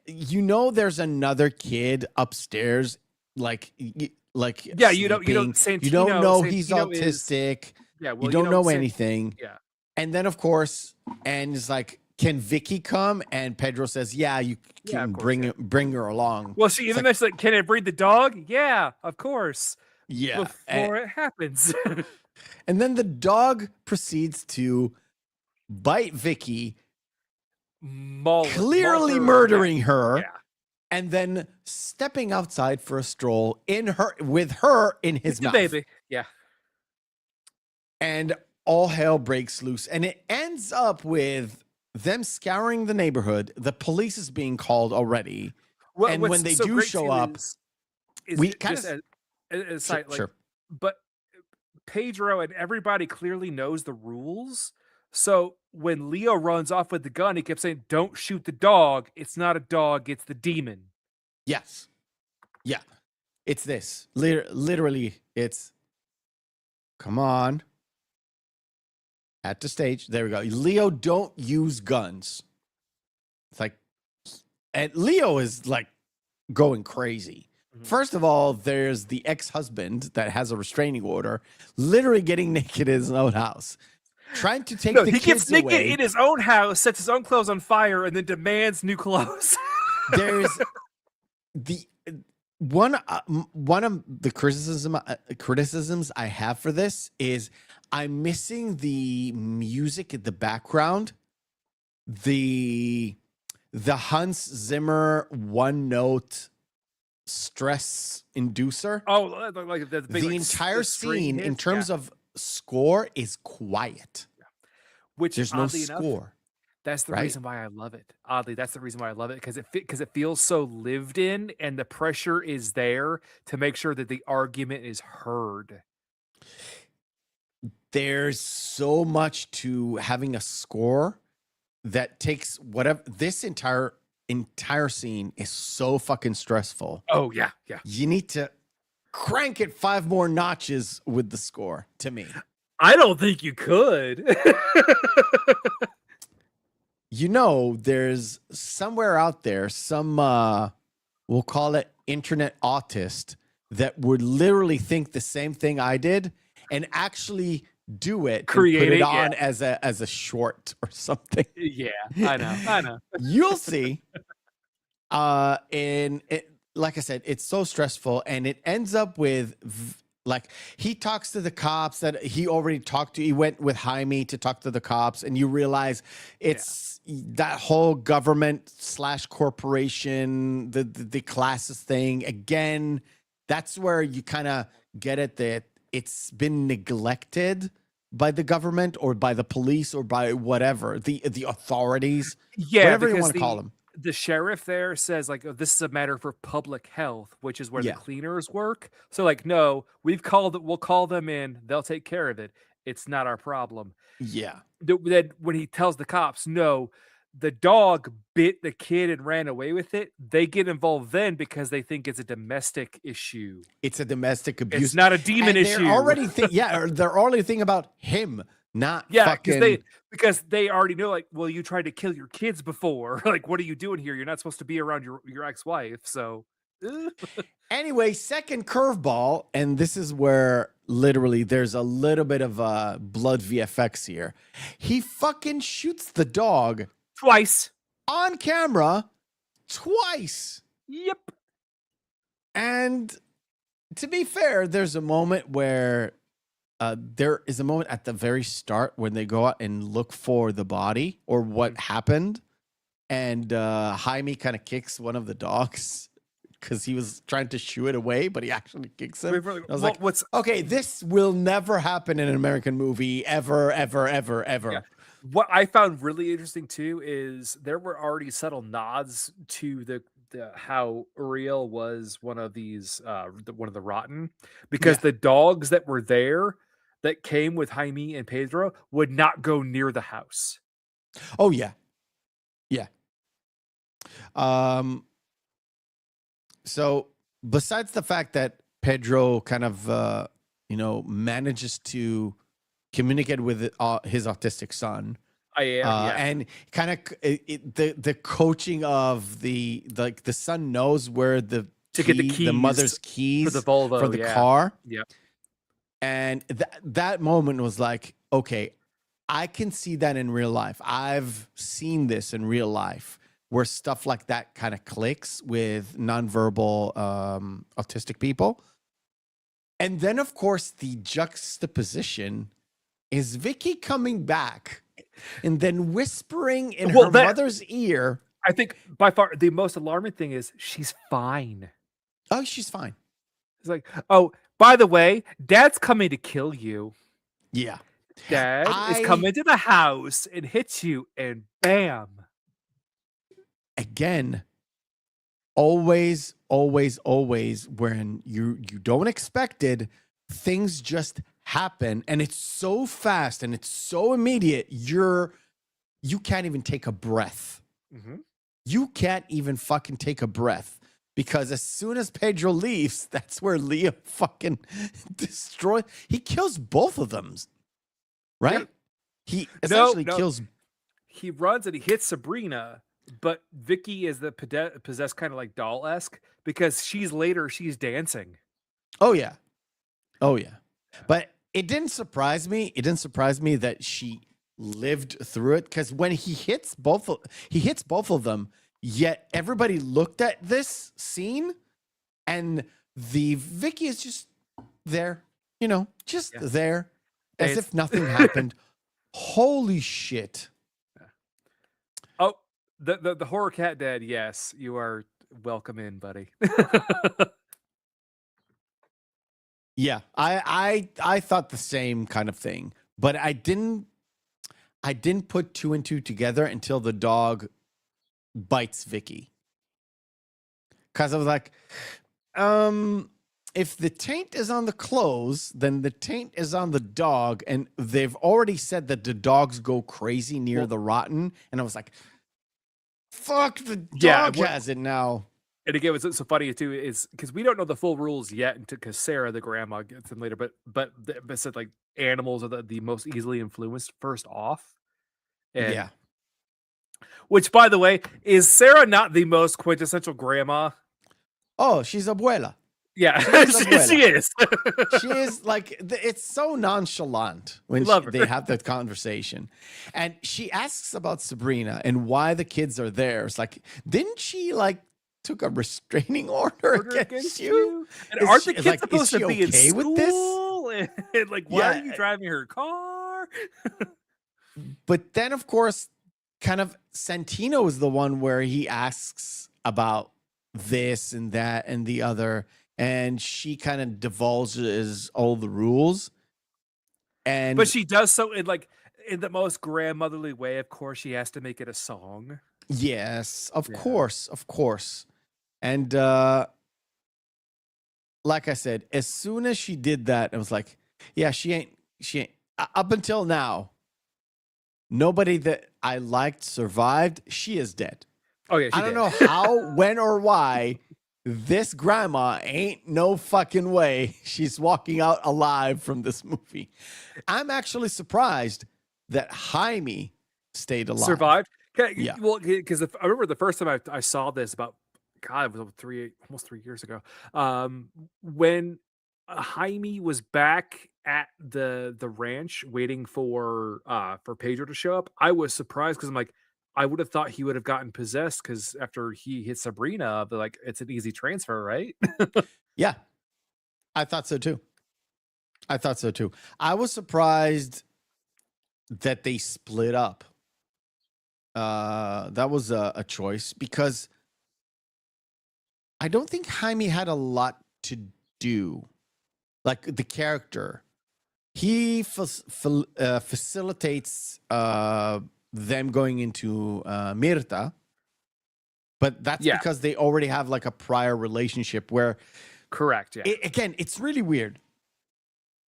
You know, there's another kid upstairs, like yeah. Sleeping. You don't know he's autistic. You don't know anything. Yeah. And then of course, and it's like, can Vicky come? And Pedro says, yeah, you can bring her along. Well, she even mentioned like, can I breed the dog? Yeah, of course. Yeah. Before it happens. And then the dog proceeds to bite Vicky, clearly murdering her, and then stepping outside for a stroll with her in his mouth. Baby, yeah. And all hell breaks loose, and it ends up with them scouring the neighborhood. The police is being called already, and when they do show up, we kind of sure. But Pedro and everybody clearly knows the rules. So when Leo runs off with the gun, he kept saying, don't shoot the dog. It's not a dog. It's the demon. Yes. Yeah. It's this. Literally, it's, come on. At the stage. There we go. Leo, don't use guns. It's like, and Leo is like going crazy. First of all, there's the ex-husband that has a restraining order, literally getting naked in his own house, trying to take the he kids gets naked away. in his own house, sets his own clothes on fire, and then demands new clothes. There's the one of the criticisms I have for this is I'm missing the music in the background, the Hans Zimmer one note stress inducer. Oh, like the big, the entire scene in terms of score is quiet. Which there's no oddly enough, score. that's the right? reason why I love it. Oddly, that's the reason why I love it, because it feels so lived in, and the pressure is there to make sure that the argument is heard. There's so much to having a score that takes whatever. This entire scene is so fucking stressful. Oh yeah. You need to crank it 5 more notches with the score, to me. I don't think you could. There's somewhere out there some we'll call it internet autist that would literally think the same thing I did and actually do it, create and put it on as a short or something. Yeah, I know. You'll see. And it, like I said, it's so stressful, and it ends up with like he talks to the cops that he already talked to. He went with Jaime to talk to the cops, and you realize it's that whole government / corporation, the classes thing. Again, that's where you kind of get it that it's been neglected by the government or by the police or by whatever the authorities, whatever you want to call them. The sheriff there says like, oh, this is a matter for public health, which is where the cleaners work. So like, no, we'll call them in. They'll take care of it. It's not our problem. Yeah. Then when he tells the cops, no, the dog bit the kid and ran away with it, they get involved then because they think it's a domestic issue. It's a domestic abuse. It's not a demon issue. They're already they're already thinking about him, not fucking... because they already know, like, well, you tried to kill your kids before. Like, what are you doing here? You're not supposed to be around your ex-wife. So anyway, second curveball, and this is where literally there's a little bit of blood VFX here. He fucking shoots the dog twice on camera, twice. Yep. And to be fair, there's a moment where there is a moment at the very start when they go out and look for the body or what happened. And Jaime kind of kicks one of the dogs because he was trying to shoo it away, but he actually kicks him. I was like, okay, this will never happen in an American movie ever, ever, ever, ever. Yeah. What I found really interesting too is there were already subtle nods to the how Uriel was one of these one of the rotten, because the dogs that were there that came with Jaime and Pedro would not go near the house. Oh yeah. So besides the fact that Pedro kind of manages to communicate with his autistic son, and kind of the coaching of the son knows where the mother's keys for the Volvo, for the car. Yeah. And that moment was like, okay, I can see that in real life. I've seen this in real life where stuff like that kind of clicks with nonverbal autistic people. And then, of course, the juxtaposition is Vicky coming back and then whispering in her mother's ear. I think by far the most alarming thing is she's fine. Oh, she's fine. It's like, oh, by the way, Dad's coming to kill you. Yeah. Dad is coming to the house and hits you, and bam. Again, always when you don't expect it, things just happen, and it's so fast and it's so immediate. You can't even take a breath. Mm-hmm. You can't even fucking take a breath, because as soon as Pedro leaves, that's where Liam fucking destroys. He kills both of them, right? Yep. He essentially kills. He runs and he hits Sabrina. But Vicky is the possessed kind of like doll-esque because she's dancing. Oh yeah. But it didn't surprise me. It didn't surprise me that she lived through it, because when he hits both of them, yet everybody looked at this scene and the Vicky is just there, there as if nothing happened. Holy shit. Oh, the horror cat dad. Yes, you are welcome in, buddy. Yeah, I thought the same kind of thing, but I didn't put two and two together until the dog bites Vicky. Because I was like, if the taint is on the clothes, then the taint is on the dog, and they've already said that the dogs go crazy near the rotten, and I was like, fuck, the dog has it now. And again, what's so funny too is because we don't know the full rules yet, because Sarah, the grandma, gets them later. But said like animals are the most easily influenced first off. And, yeah. Which, by the way, is Sarah not the most quintessential grandma? Oh, she's abuela. Yeah, she is. She is like, it's so nonchalant when they have that conversation. And she asks about Sabrina and why the kids are there. It's like, didn't she like took a restraining order against you? And aren't the kids supposed to be in school? With this? And like, why are you driving her car? But then, of course, kind of Santino is the one where he asks about this and that and the other, and she kind of divulges all the rules. But she does so in the most grandmotherly way. Of course, she has to make it a song. Yes, of course. And like I said, as soon as she did that, it was like, yeah, she ain't up until now, nobody that I liked survived. She is dead. Oh yeah, I don't know how, when, or why this grandma ain't no fucking way she's walking out alive from this movie. I'm actually surprised that Jaime stayed alive. Survived? Yeah. Well, because I remember the first time I saw this it was almost 3 years ago. When Jaime was back at the ranch waiting for Pedro to show up, I was surprised because I'm like, I would have thought he would have gotten possessed because after he hit Sabrina, it's an easy transfer, right? Yeah, I thought so too. I was surprised that they split up. That was a choice because I don't think Jaime had a lot to do. Like the character, he facilitates them going into Mirta, but that's because they already have like a prior relationship where. Correct. Yeah. Again, it's really weird.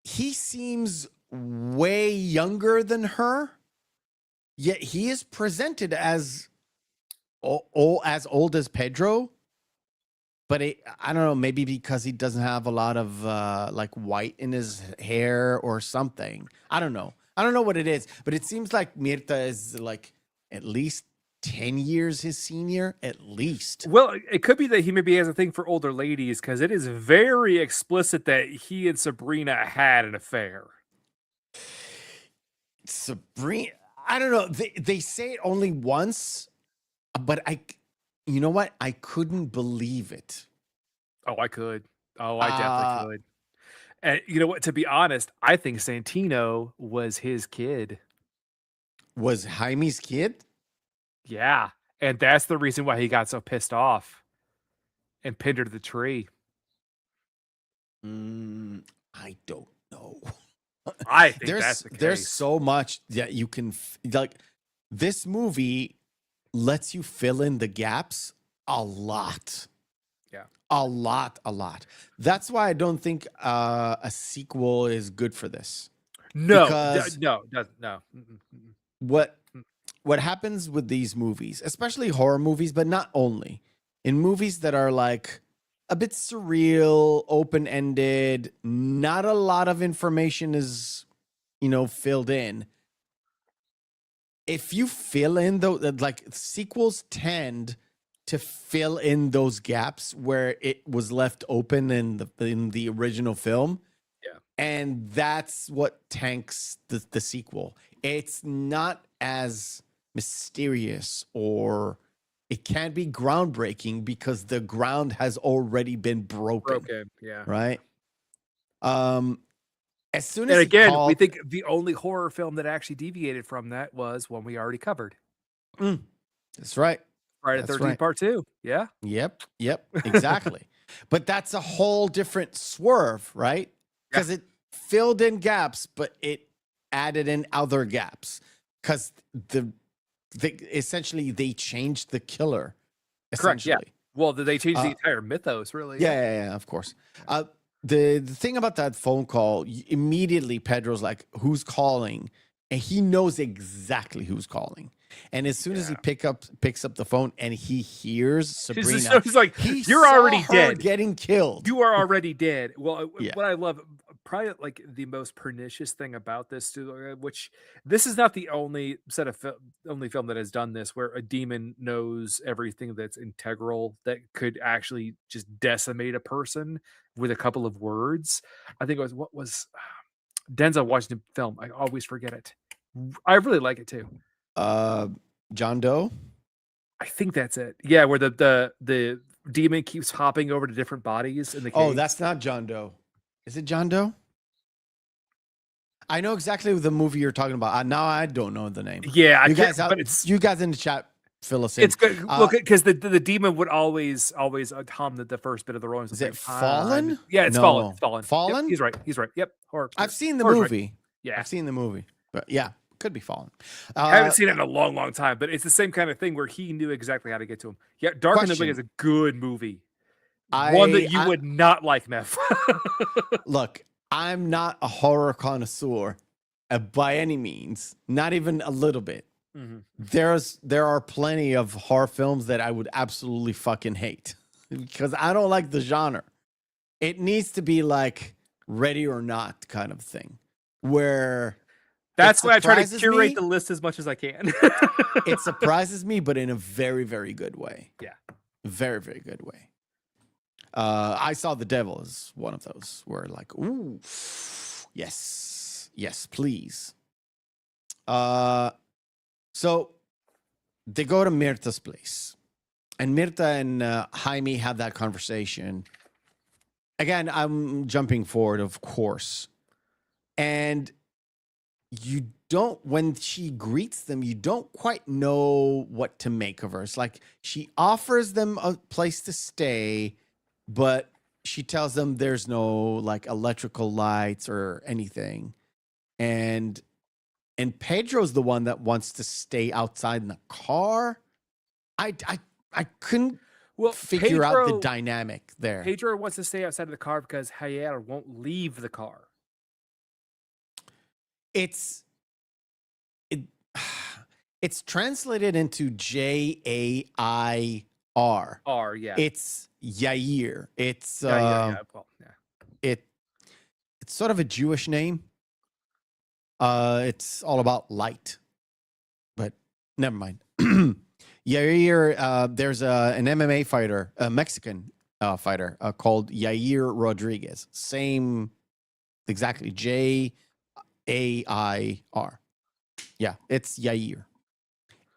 He seems way younger than her, yet he is presented as old as Pedro. But I don't know, maybe because he doesn't have a lot of like white in his hair or something. I don't know what it is, but it seems like Mirta is like at least 10 years his senior, at least. Well, it could be that he maybe has a thing for older ladies because it is very explicit that he and Sabrina had an affair. Sabrina, I don't know. They say it only once, but you know what? I couldn't believe it. Oh, I could. Oh, I definitely could. And you know what? To be honest, I think Santino was his kid. Was Jaime's kid? Yeah. And that's the reason why he got so pissed off and pinned her to the tree. I don't know. I think that's the case. There's so much that you can like. This movie lets you fill in the gaps a lot. Yeah. A lot. That's why I don't think a sequel is good for this. No. What happens with these movies, especially horror movies, but not only, in movies that are like a bit surreal, open-ended, not a lot of information is, filled in. if you fill in like sequels tend to fill in those gaps where it was left open in the original film. Yeah. And that's what tanks the sequel. It's not as mysterious, or it can't be groundbreaking because the ground has already been broken. Yeah. Right. As soon as and again, we think the only horror film that actually deviated from that was one we already covered. That's right. Friday the 13th Part 2. Yeah. Yep. Exactly. But that's a whole different swerve, right? Because it filled in gaps, but it added in other gaps. Because essentially they changed the killer. Correct. Yeah. Well, they changed the entire mythos, really. Yeah, of course. The thing about that phone call, immediately Pedro's like, "Who's calling?" And he knows exactly who's calling. And as soon as he picks up the phone and he hears Sabrina, he's like, "You're already dead, getting killed. You are already dead." Well, what I love, probably like the most pernicious thing about this, too, which this is not the only only film that has done this, where a demon knows everything that's integral that could actually just decimate a person with a couple of words. I think it was Denzel Washington film. I always forget it. I really like it too. John Doe. I think that's it. Yeah, where the demon keeps hopping over to different bodies in the cave. Oh, that's not John Doe. Is it John Doe? I know exactly the movie you're talking about. Now I don't know the name. Yeah, you guys in the chat fill us in. It's good. Look, because the demon would always hum the first bit of the rolling. Is it Fallen? Yeah, it's Fallen. It's Fallen. Fallen? Yep, he's right. Yep. Horror. I've seen the movie. Right. Yeah, I've seen the movie. But yeah, could be Fallen. I haven't seen it in a long, long time, but it's the same kind of thing where he knew exactly how to get to him. Yeah, Dark in the Wing is a good movie. One that you would not like, Meph. Look, I'm not a horror connoisseur by any means, not even a little bit. Mm-hmm. There are plenty of horror films that I would absolutely fucking hate because I don't like the genre. It needs to be like Ready or Not kind of thing, where that's why I try to curate the list as much as I can. It surprises me, but in a very, very good way. Yeah, very, very good way. I Saw the Devil is one of those where like, ooh, yes, please. So they go to Mirta's place, and Mirta and Jaime have that conversation. Again, I'm jumping forward, of course. And when she greets them, you don't quite know what to make of her. It's like she offers them a place to stay, but she tells them there's no like electrical lights or anything. And Pedro's the one that wants to stay outside in the car. I couldn't figure out the dynamic there. Pedro wants to stay outside of the car because Javier won't leave the car. It's translated into Jair. Yeah. It's Yair. It's It's sort of a Jewish name. It's all about light, but never mind. Yair, there's an MMA fighter, a Mexican fighter called Yair Rodríguez. Same, exactly. Jair. Yeah, it's Yair.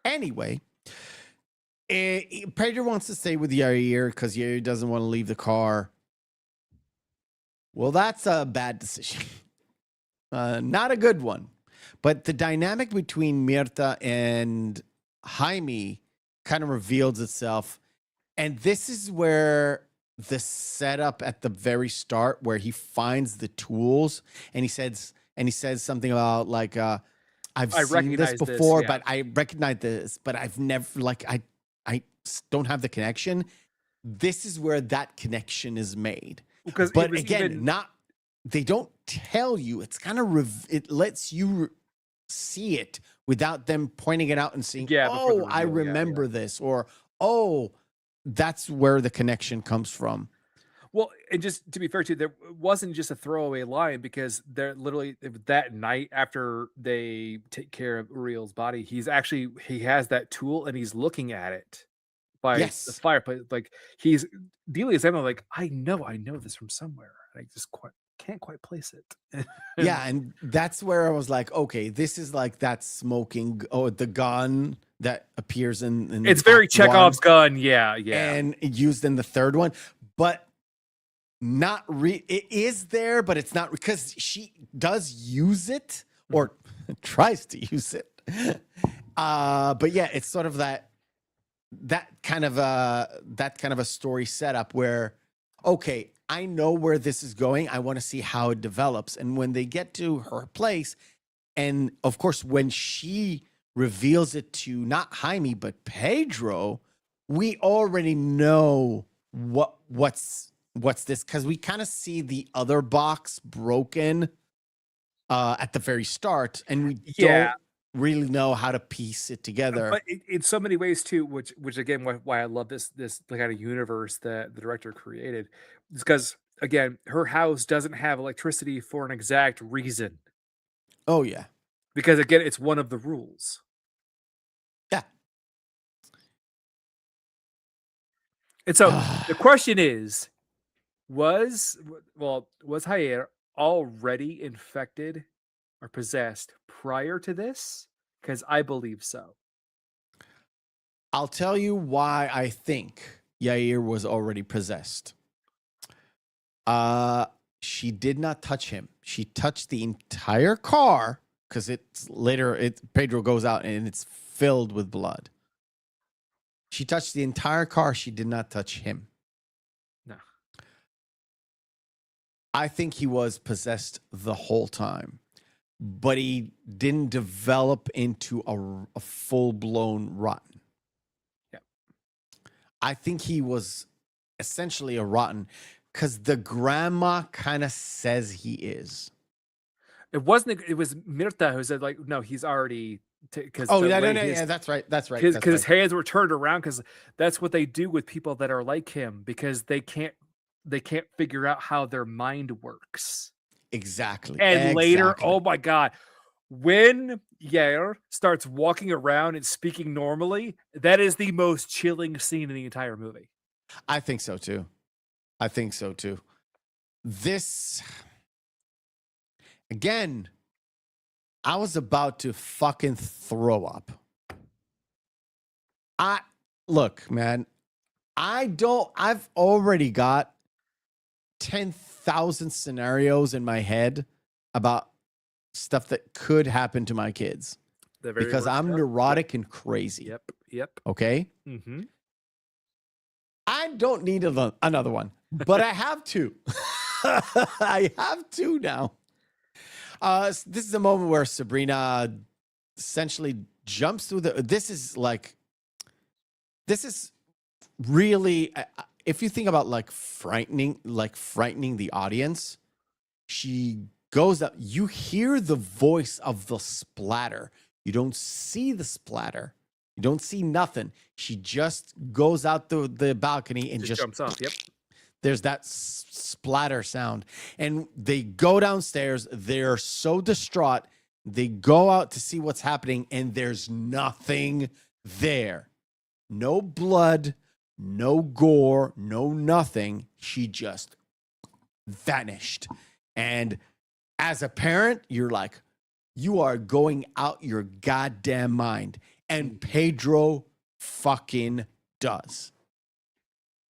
Anyway, Pedro wants to stay with Yair because Yair doesn't want to leave the car. Well, that's a bad decision. Not a good one. But the dynamic between Mirta and Jaime kind of reveals itself. And this is where the setup at the very start, where he finds the tools and he says something about like, I've seen this before, but I recognize this, but I've never, like, I don't have the connection. This is where that connection is made. But again, they don't tell you. It's kind of, it lets you see it without them pointing it out and saying, oh, I remember this, or, oh, that's where the connection comes from. Well, and just to be fair too, there wasn't just a throwaway line because they're literally that night after they take care of Uriel's body, he has that tool and he's looking at it by the fireplace. Like he's dealing with something like, I know this from somewhere. I just can't quite place it. Yeah, and that's where I was like, okay, this is like that smoking the gun that appears in it's very Chekhov's gun, yeah. And used in the third one, but not it is there, but it's not because she does use it or tries to use it. But yeah, it's sort of that kind of a story setup where, okay, I know where this is going. I want to see how it develops. And when they get to her place, and of course, when she reveals it to not Jaime, but Pedro, we already know what's this, because we kind of see the other box broken at the very start, and we don't really know how to piece it together. But in so many ways too, which again, why I love this kind of universe that the director created, is because again, her house doesn't have electricity for an exact reason. Oh yeah, because again, it's one of the rules. Yeah. And so the question is, was Jair already infected or possessed prior to this? Because I believe so. I'll tell you why I think Jair was already possessed. She did not touch him. She touched the entire car because Pedro goes out and it's filled with blood. She touched the entire car. She did not touch him. No. I think he was possessed the whole time, but he didn't develop into a full-blown rotten. Yeah. I think he was essentially a rotten because the grandma kind of says he is. It wasn't. It was Mirta who said, like, no, he's already. That's right. That's right. Because his hands were turned around. Because that's what they do with people that are like him. Because they can't figure out how their mind works. Exactly. And later, oh my God, when Jair starts walking around and speaking normally, that is the most chilling scene in the entire movie. I think so too. This, again, I was about to fucking throw up. Look, man, I've already got 10,000 scenarios in my head about stuff that could happen to my kids because I'm neurotic and crazy. Yep. Okay. Mm-hmm. I don't need another one, but I have two. I have two now. This is a moment where Sabrina essentially jumps through this is really, if you think about like frightening the audience, she goes up, you hear the voice of the splatter. You don't see the splatter. You don't see nothing. She just goes out the balcony and just jumps off. Yep. There's that splatter sound. And they go downstairs. They're so distraught. They go out to see what's happening, and there's nothing there. No blood, no gore, no nothing. She just vanished. And as a parent, you're like, you are going out your goddamn mind. And Pedro fucking does.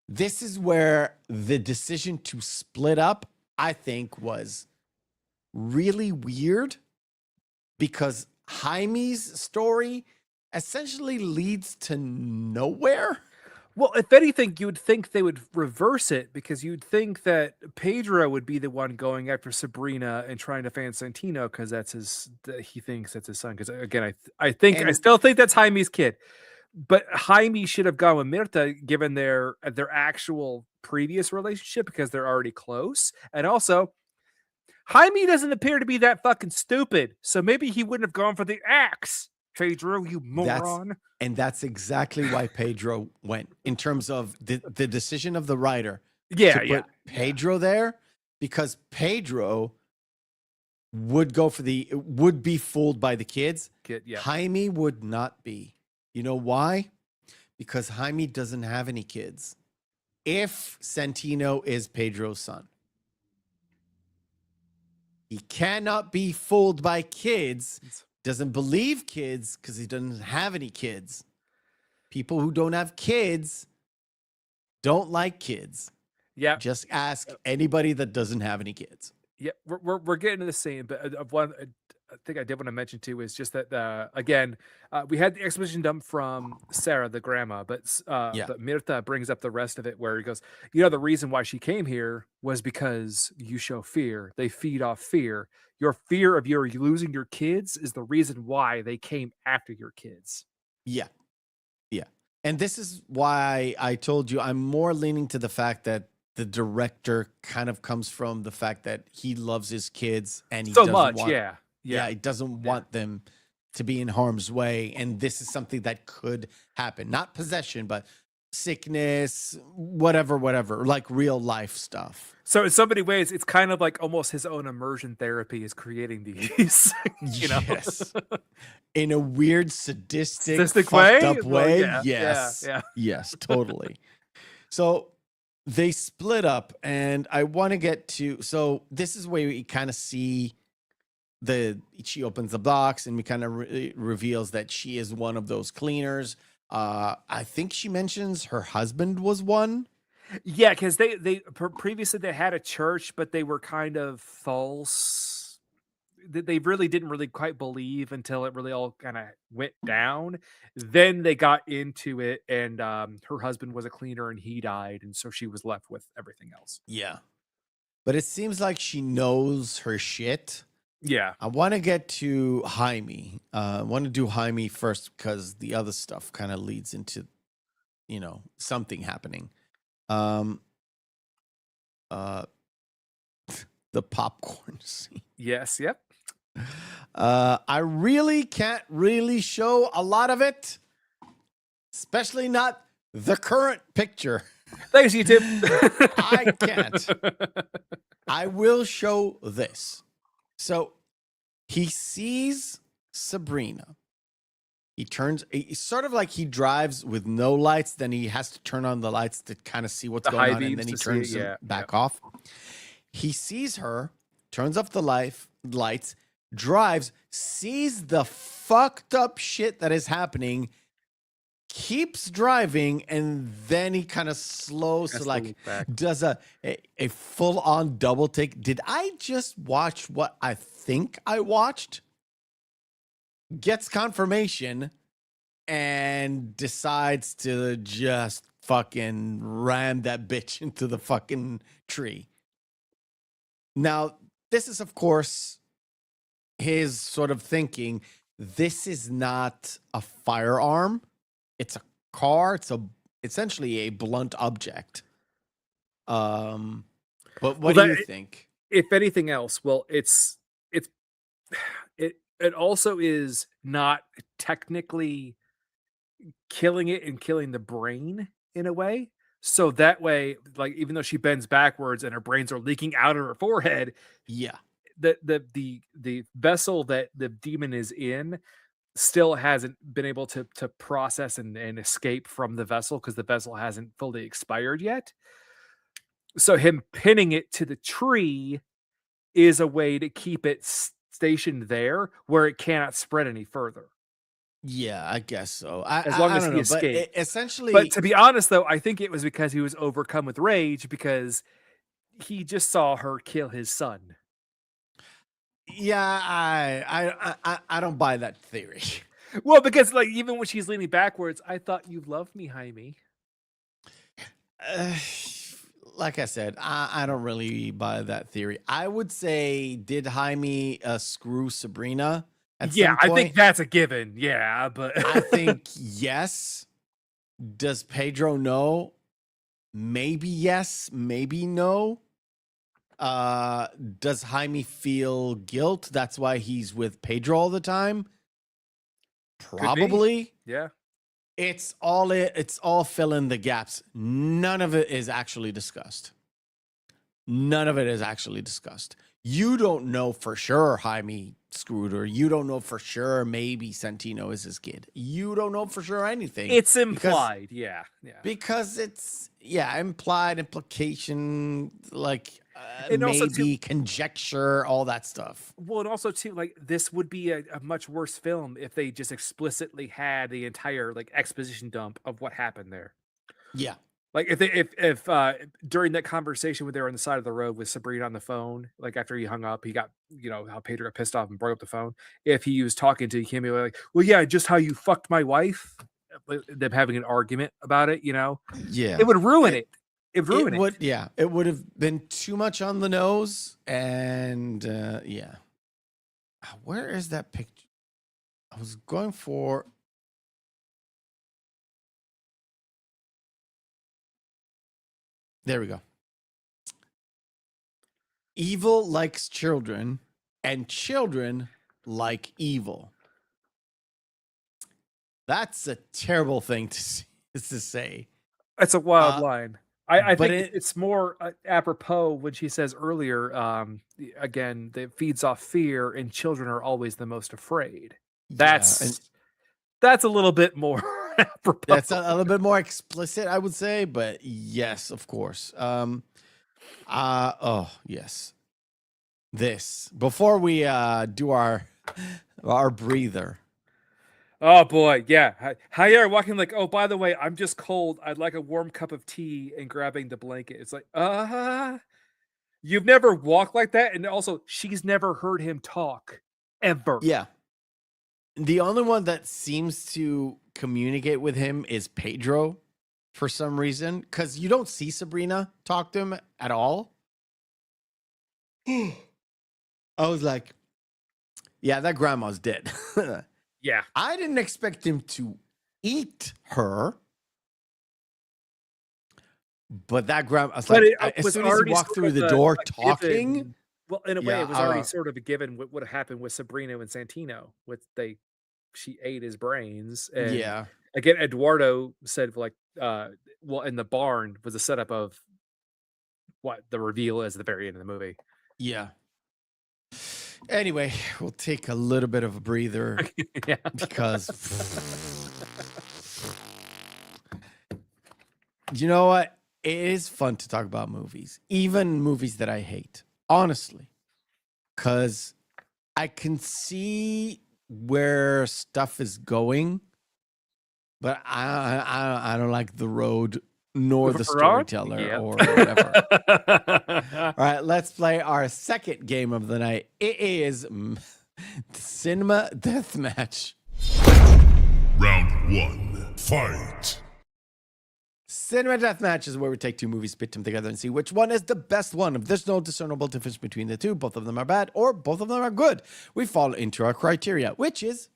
This is where the decision to split up, I think, was really weird because Jaime's story essentially leads to nowhere. Well, if anything, you would think they would reverse it because you'd think that Pedro would be the one going after Sabrina and trying to find Santino because he thinks that's his son. Because again, I still think that's Jaime's kid. But Jaime should have gone with Mirta given their actual previous relationship because they're already close. And also, Jaime doesn't appear to be that fucking stupid. So maybe he wouldn't have gone for the axe. Pedro, you moron. That's exactly why Pedro went in terms of the decision of the writer. put Pedro there, because Pedro would be fooled by the kids. Jaime would not be. You know why? Because Jaime doesn't have any kids. If Santino is Pedro's son, he cannot be fooled by kids. Doesn't believe kids because he doesn't have any kids. People who don't have kids don't like kids. Yeah. Just ask anybody that doesn't have any kids. Yeah, we're getting to the same, but one thing I did want to mention too is just that again, we had the exposition dump from Sarah, the grandma, but Mirta brings up the rest of it where he goes, the reason why she came here was because you show fear. They feed off fear. Your fear of your losing your kids is the reason why they came after your kids. Yeah. Yeah. And this is why I told you I'm more leaning to the fact that the director kind of comes from the fact that he loves his kids and he so doesn't much, want, yeah, he doesn't want them to be in harm's way. And this is something that could happen, not possession, but sickness, whatever, like real life stuff. So in so many ways, it's kind of like almost his own immersion therapy is creating these, Yes. In a weird, sadistic fucked way? up way. Well, Yes. Yeah. Yes, totally. So they split up, and I want to get to, so this is where we kind of see she opens the box and we kind of reveals that she is one of those cleaners. I think she mentions her husband was one. Yeah, because they previously they had a church, but they were kind of false. They really didn't quite believe until it really all kind of went down. Then they got into it, and her husband was a cleaner and he died, and so she was left with everything else. Yeah. But it seems like she knows her shit. Yeah. I want to get to Jaime. I want to do Jaime first because the other stuff kind of leads into, something happening. The popcorn scene. Yes. Yep. I really can't show a lot of it, especially not the current picture. Thanks, YouTube. I can't. I will show this. So he sees Sabrina. It's sort of like he drives with no lights, then he has to turn on the lights to kind of see what's going on, and then he turns them back off. He sees her, turns off the lights, drives, sees the fucked up shit that is happening, keeps driving, and then he kind of slows to does a full-on double take. Did I just watch what I think I watched? Gets confirmation and decides to just fucking ram that bitch into the fucking tree. Now, this is, of course, his sort of thinking. This is not a firearm. It's a car. It's essentially a blunt object. But what do you think? If anything else, well, it also is not technically killing it and killing the brain in a way. So that way, like, even though she bends backwards and her brains are leaking out of her forehead, the vessel that the demon is in still hasn't been able to process and escape from the vessel because the vessel hasn't fully expired yet. So him pinning it to the tree is a way to keep it stationed there where it cannot spread any further. Yeah, I guess so. As long as he escaped. But to be honest, though, I think it was because he was overcome with rage because he just saw her kill his son. Yeah, I don't buy that theory. Well, because like even when she's leaning backwards, I thought you loved me, Jaime. Like I said, I don't really buy that theory. I would say, did Jaime screw Sabrina at some point? I think that's a given. Yeah, but I think yes. Does Pedro know? Maybe yes, maybe no. Does Jaime feel guilt? That's why he's with Pedro all the time. Probably. Yeah. It's all fill in the gaps. None of it is actually discussed. None of it is actually discussed. You don't know for sure Jaime screwed her. You don't know for sure maybe Santino is his kid. You don't know for sure anything. It's implied, yeah. Because it's implied, implication, like and maybe also too, conjecture, all that stuff. Well, and also too, like this would be a much worse film if they just explicitly had the entire like exposition dump of what happened there. Yeah. Like if during that conversation when they were on the side of the road with Sabrina on the phone, like after he hung up, he got, how Pedro got pissed off and broke up the phone. If he was talking to, he came in like, well, yeah, just how you fucked my wife, them having an argument about it, Yeah. it would ruin it. It would, yeah. It would have been too much on the nose. And yeah. Where is that picture? I was going for. There we go. Evil likes children, and children like evil. That's a terrible thing to say. It's a wild line. I think it's more apropos when she says earlier, again, that feeds off fear, and children are always the most afraid. That's a little bit more apropos. That's a little bit more explicit, I would say, but yes, of course. Oh, yes. This. Before we do our breather. Oh boy, yeah. Javier walking like, oh, by the way, I'm just cold. I'd like a warm cup of tea, and grabbing the blanket. It's like, you've never walked like that, and also she's never heard him talk ever. Yeah. The only one that seems to communicate with him is Pedro for some reason, because you don't see Sabrina talk to him at all. I was like, yeah, that grandma's dead. Yeah. I didn't expect him to eat her. But that grandma, as soon as he walked through the door talking. Well, in a way, it was already sort of a given what would have happened with Sabrina and Santino. She ate his brains. And yeah. Again, Eduardo said, like, well, in the barn was a setup of what the reveal is at the very end of the movie. Yeah. Anyway, we'll take a little bit of a breather because you know what? It is fun to talk about movies, even movies that I hate, honestly, because I can see where stuff is going, but I don't like the road nor the storyteller or whatever. All right, let's play our second game of the night. It is Cinema Deathmatch. Round 1, fight. Cinema Deathmatch is where we take two movies, pit them together, and see which one is the best one. If there's no discernible difference between the two, both of them are bad, or both of them are good, we fall into our criteria, which is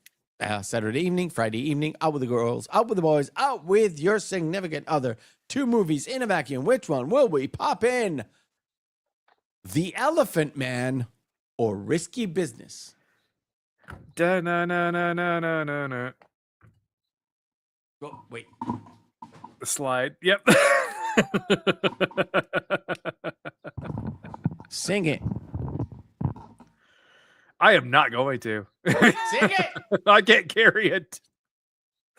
Saturday evening, Friday evening, out with the girls, out with the boys, out with your significant other. Two movies in a vacuum. Which one will we pop in? The Elephant Man or Risky Business? Da na na na na na na na. Oh, wait. The slide. Yep. Sing it. I am not going to. Sing it. I can't carry it.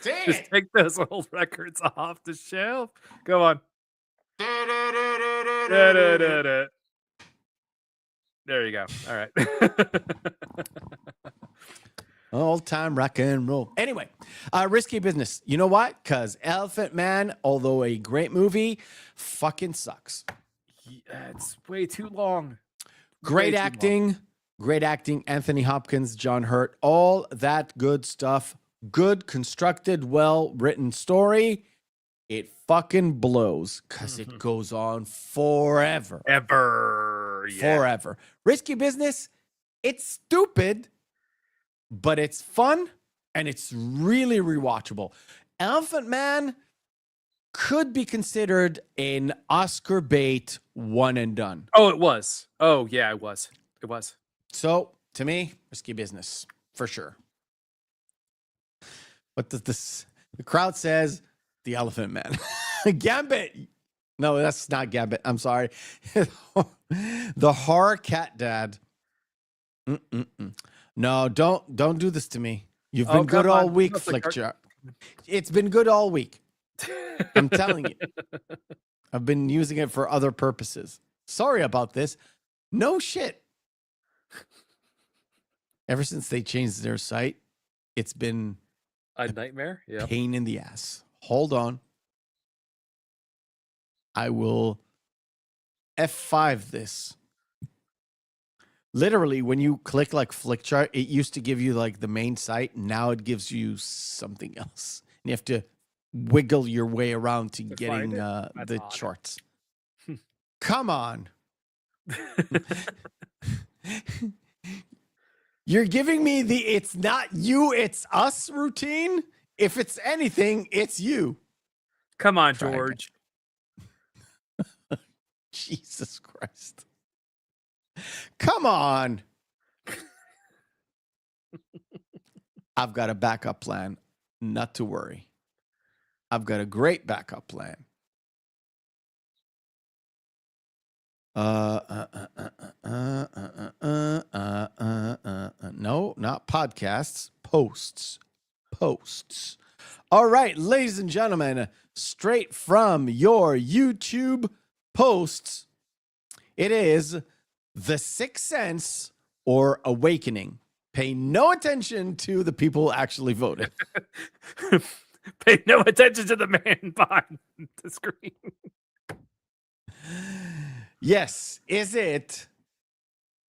Sing Just it. take those old records off the shelf. Go on. There you go. All right. Old time rock and roll. Anyway, Risky Business. You know what? Because Elephant Man, although a great movie, fucking sucks. Yeah, it's way too long. Great acting. Great acting. Anthony Hopkins, John Hurt, all that good stuff. Good, constructed, well-written story. It fucking blows because it goes on forever. Forever. Risky Business, it's stupid, but it's fun and it's really rewatchable. Elephant Man could be considered an Oscar bait one and done. Oh, it was. Oh, yeah, it was. It was. So, to me, Risky Business, for sure. What does this? The crowd says The Elephant Man. Gambit, No, that's not Gambit. I'm sorry. The horror cat dad. No, don't do this to me. You've been good all week, Flickchart. It's been good all week. I'm telling you. I've been using it for other purposes. Sorry about this. No shit. Ever since they changed their site, it's been a nightmare. Yeah. Pain in the ass. Hold on. I will F5 this. Literally, when you click like Flickchart, it used to give you like the main site. Now it gives you something else. And you have to wiggle your way around to getting the charts. Come on. You're giving me the it's not you, it's us routine. If it's anything, it's you. Come on, George. Jesus Christ. Come on. I've got a backup plan. Not to worry. I've got a great backup plan. No, not podcasts. Posts. All right, ladies and gentlemen, straight from your YouTube posts, it is The Sixth Sense or Awakening. Pay no attention to the people who actually voted. Pay no attention to the man behind the screen. Yes, is it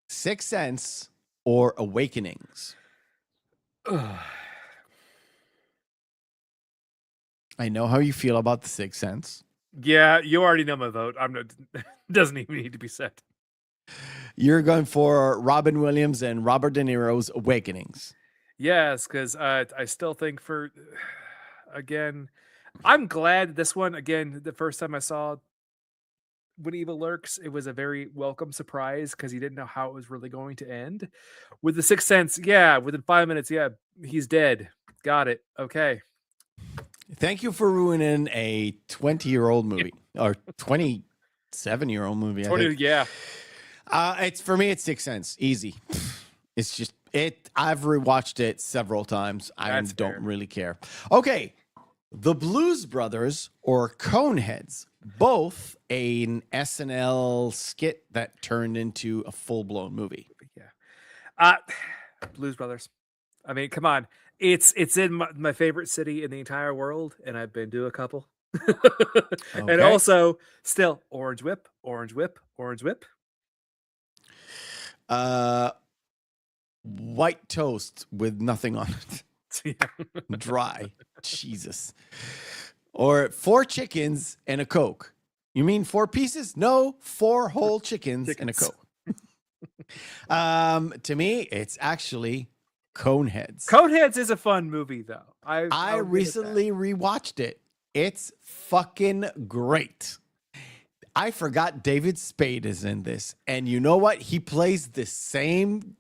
Sixth Sense or Awakenings? I know how you feel about The Sixth Sense. Yeah, you already know my vote. Doesn't even need to be said. You're going for Robin Williams and Robert De Niro's Awakenings. Yes, because I still think again, I'm glad this one, again, the first time I saw When Evil Lurks, it was a very welcome surprise because you didn't know how it was really going to end. With The Sixth Sense, yeah, within 5 minutes, yeah, he's dead. Got it. Okay. Thank you for ruining a 20-year-old movie or 27-year-old movie. 20, yeah. It's for me, it's Sixth Sense. Easy. It's just it. I've rewatched it several times. I don't really care. Okay. The Blues Brothers or Coneheads, both an SNL skit that turned into a full-blown movie. Yeah. Blues Brothers. I mean, come on. It's in my favorite city in the entire world, and I've been to a couple. And also, still, Orange Whip. White toast with nothing on it. Dry. Jesus. Or 4 chickens and a Coke. You mean 4 pieces? No, 4 whole chickens and a Coke. To me, it's actually Coneheads. Coneheads is a fun movie, though. I recently rewatched it. It's fucking great. I forgot David Spade is in this. And you know what? He plays the same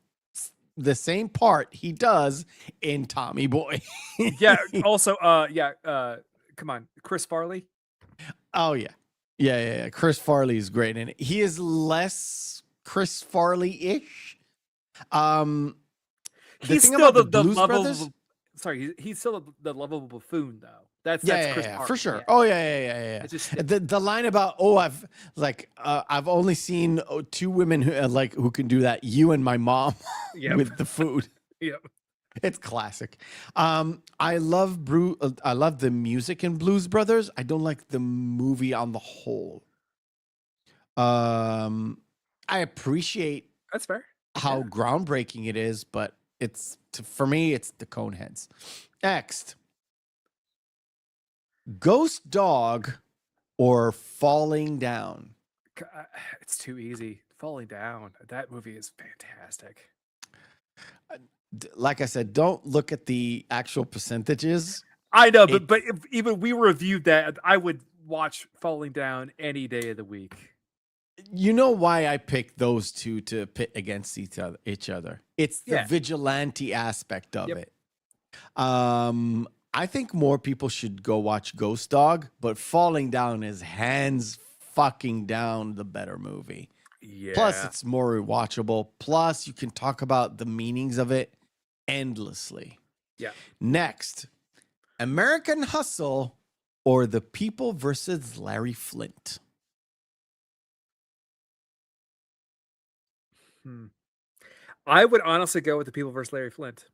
part he does in Tommy Boy. Yeah. Also, come on, Chris Farley. Oh yeah. Yeah. Chris Farley is great in it. He is less Chris Farley-ish. He's still the lovable. Sorry, he's still the lovable buffoon, though. That's Chris Farley. For sure. Yeah. Oh yeah. The line about I've only seen 2 women who can do that. You and my mom with the food. Yep. It's classic. I love the music in Blues Brothers. I don't like the movie on the whole. I appreciate that's fair how groundbreaking it is, but for me it's the Coneheads. Next. Ghost Dog or Falling Down? It's too easy. Falling Down. That movie is fantastic. Like I said, don't look at the actual percentages. I know, but if even we reviewed that, I would watch Falling Down any day of the week. You know why I picked those two to pit against each other? It's the vigilante aspect of it. I think more people should go watch Ghost Dog, but Falling Down is hands fucking down, the better movie. Yeah. Plus, it's more rewatchable. Plus, you can talk about the meanings of it endlessly. Yeah. Next, American Hustle or The People versus Larry Flint. I would honestly go with The People versus Larry Flint.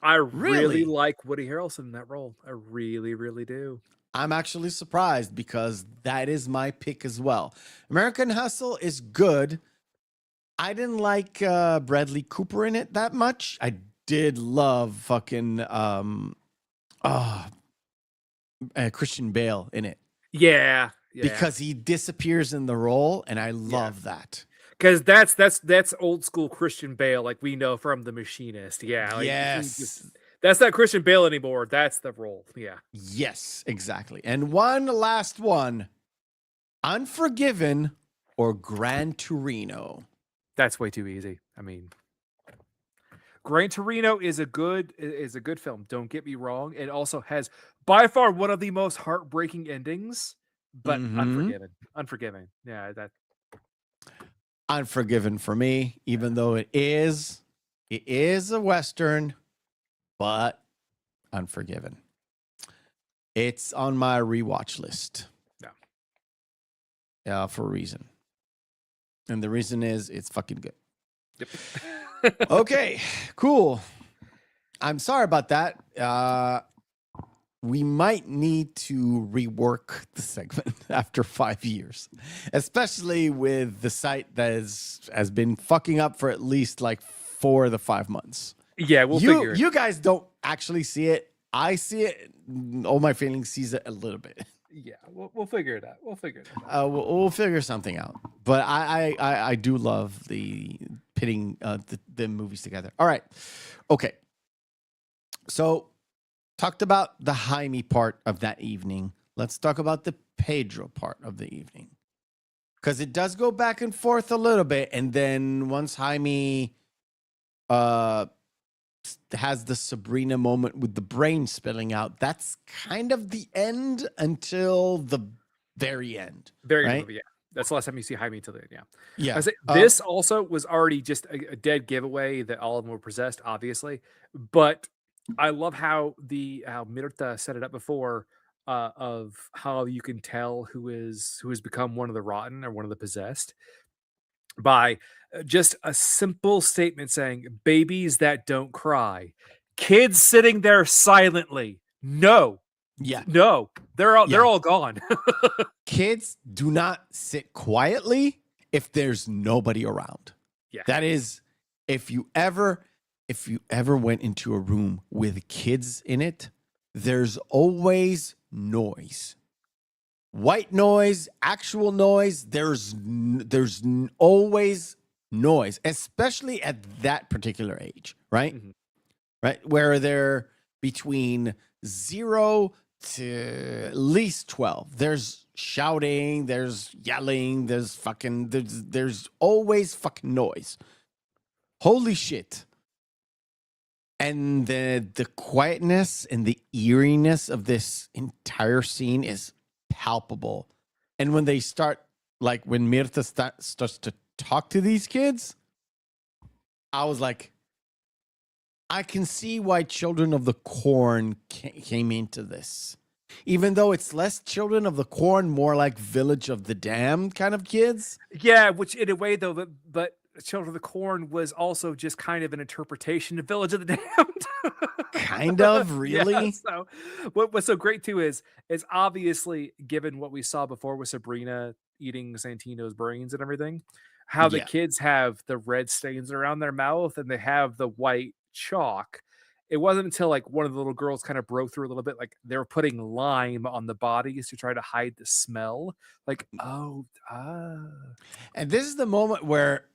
I really Really? like Woody Harrelson in that role. I really, really do. I'm actually surprised because that is my pick as well. American Hustle is good. I didn't like Bradley Cooper in it that much. I did love fucking Christian Bale in it. Yeah. Because he disappears in the role, and I love that. Because that's old school Christian Bale, like we know from The Machinist. Yeah. Like, Yes. That's not Christian Bale anymore. That's the role. Yeah. Yes, exactly. And one last one. Unforgiven or Gran Torino. That's way too easy. I mean, Gran Torino is a good film. Don't get me wrong. It also has by far one of the most heartbreaking endings, but Unforgiven. Yeah, that Unforgiven for me, even though it is a Western, but Unforgiven. It's on my rewatch list. Yeah, for a reason. And the reason is it's fucking good. Yep. Okay, cool. I'm sorry about that. We might need to rework the segment after 5 years, especially with the site that has been fucking up for at least like 4 of the 5 months. Yeah, we'll figure it. You guys don't actually see it. I see it. All my feelings sees it a little bit. Yeah, we'll figure it out. We'll figure something out. But I do love the pitting the movies together. All right. Okay. So talked about the Jaime part of that evening. Let's talk about the Pedro part of the evening. Because it does go back and forth a little bit. And then once Jaime has the Sabrina moment with the brain spilling out, that's kind of the end until the very end. Very right? good, yeah. That's the last time you see Jaime till then, yeah. Yeah. This also was already just a dead giveaway that all of them were possessed, obviously. But I love how Mirta set it up before of how you can tell who has become one of the rotten or one of the possessed by just a simple statement saying, babies that don't cry, kids sitting there silently. No, they're all gone. Kids do not sit quietly if there's nobody around. Yeah. That is, if you ever went into a room with kids in it, there's always noise. White noise, actual noise, there's always noise, especially at that particular age, right? Mm-hmm. Right? Where they're between 0 to at least 12. There's shouting, there's yelling, there's always fucking noise. Holy shit. And the quietness and the eeriness of this entire scene is palpable. And when they start, like when Mirta starts to talk to these kids, I was like, I can see why Children of the Corn came into this. Even though it's less Children of the Corn, more like Village of the Damned kind of kids. Yeah, which in a way though, but Children of the Corn was also just kind of an interpretation of Village of the Damned. Kind of, really? Yeah, so what's so great too is obviously, given what we saw before with Sabrina eating Santino's brains and everything, how the kids have the red stains around their mouth and they have the white chalk. It wasn't until like one of the little girls kind of broke through a little bit, like they were putting lime on the bodies to try to hide the smell. Like, And this is the moment where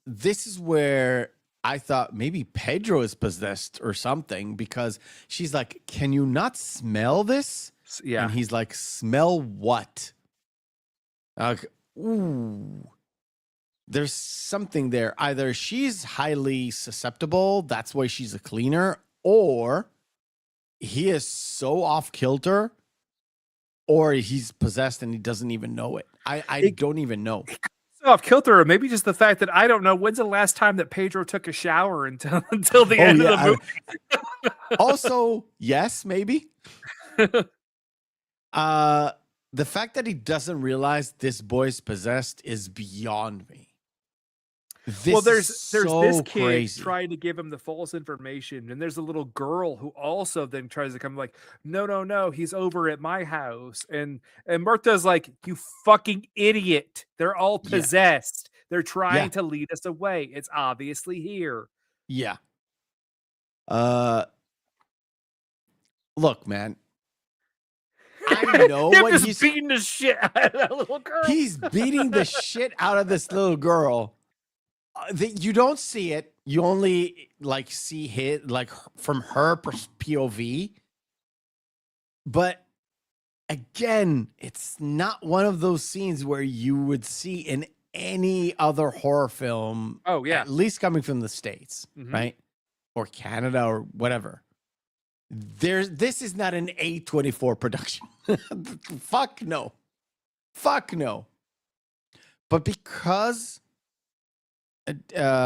this is where I thought maybe Pedro is possessed or something, because she's like, can you not smell this? Yeah. And he's like, smell what? Like, ooh. There's something there. Either she's highly susceptible, that's why she's a cleaner, or he is so off kilter or he's possessed and he doesn't even know it. I don't even know. Off kilter, or maybe just the fact that I don't know when's the last time that Pedro took a shower until the end of the movie. Also, yes, maybe. The fact that he doesn't realize this boy's possessed is beyond me. There's so this kid crazy. trying to give him the false information, and there's a little girl who also then tries to come like, no, he's over at my house, and Murta's like, you fucking idiot, they're all possessed. They're trying to lead us away. It's obviously here. Yeah. Look, man. I know what he's beating the shit out of that little girl. He's beating the shit out of this little girl. You don't see it. You only like see hit like from her POV. But again, it's not one of those scenes where you would see in any other horror film. Oh yeah, at least coming from the States, right? Or Canada or whatever. This is not an A24 production. Fuck no. But because Demián,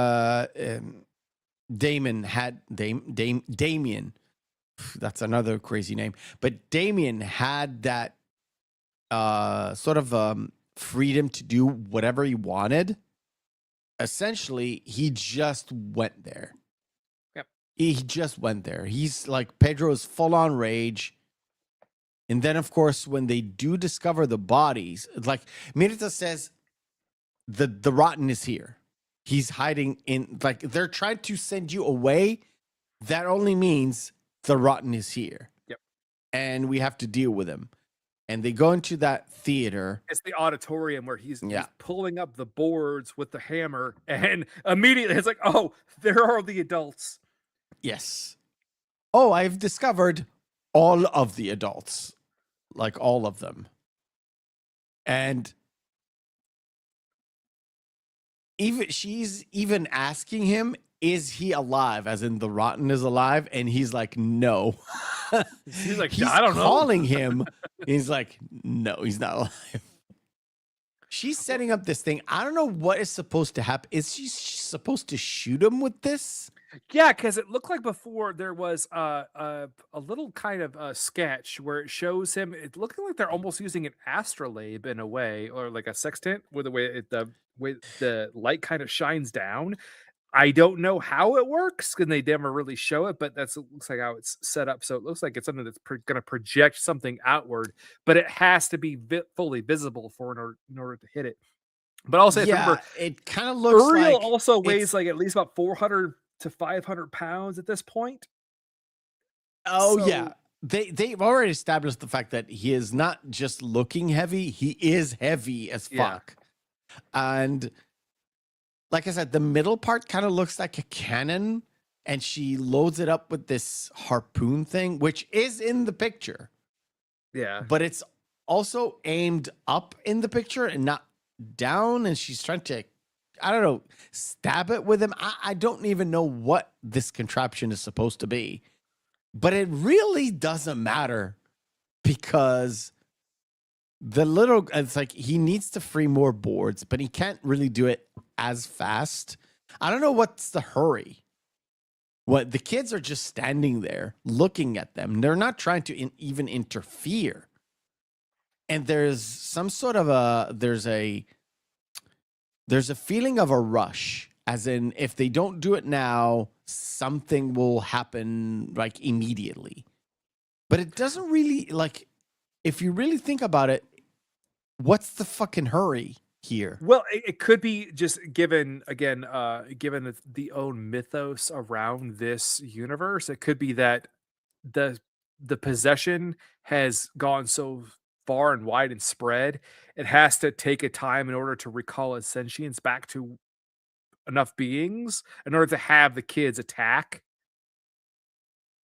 that's another crazy name, but Demián had that sort of freedom to do whatever he wanted. Essentially, he just went there. He just went there. He's like, Pedro's full on rage. And then, of course, when they do discover the bodies, like Mirta says, the rotten is here. He's hiding in, like, they're trying to send you away. That only means the rotten is here. Yep. And we have to deal with him. And they go into that theater. It's the auditorium where he's pulling up the boards with the hammer. And immediately it's like, oh, there are the adults. Yes. Oh, I've discovered all of the adults. Like all of them. And she's even asking him, is he alive? As in the rotten is alive? And he's like, no. He's like, he's I don't know. Calling him. He's like, no, he's not alive. She's setting up this thing. I don't know what is supposed to happen. Is she supposed to shoot him with this? Yeah, because it looked like before there was a little kind of sketch where it shows him. It looking like they're almost using an astrolabe in a way, or like a sextant, with the way the light kind of shines down. I don't know how it works, because they never really show it, but looks like how it's set up. So it looks like it's something that's going to project something outward, but it has to be fully visible in order to hit it. But also, remember, it kind of looks Uriel like also weighs like at least about 400 to 500 pounds at this point. Oh, yeah. They've already established the fact that he is not just looking heavy, he is heavy as fuck. And like I said, the middle part kind of looks like a cannon, and she loads it up with this harpoon thing, which is in the picture. Yeah. But it's also aimed up in the picture and not down, and she's trying to, I don't know, stab it with him. I don't even know what this contraption is supposed to be. But it really doesn't matter, because it's like he needs to free more boards, but he can't really do it as fast. I don't know what's the hurry. What the kids are just standing there looking at them. They're not trying to even interfere. And there's some sort of there's a feeling of a rush, as in if they don't do it now, something will happen like immediately. But it doesn't really, like, if you really think about it, what's the fucking hurry here? Well, it could be just given the own mythos around this universe. It could be that the possession has gone so far and wide and spread, it has to take a time in order to recall its sentience back to enough beings in order to have the kids attack.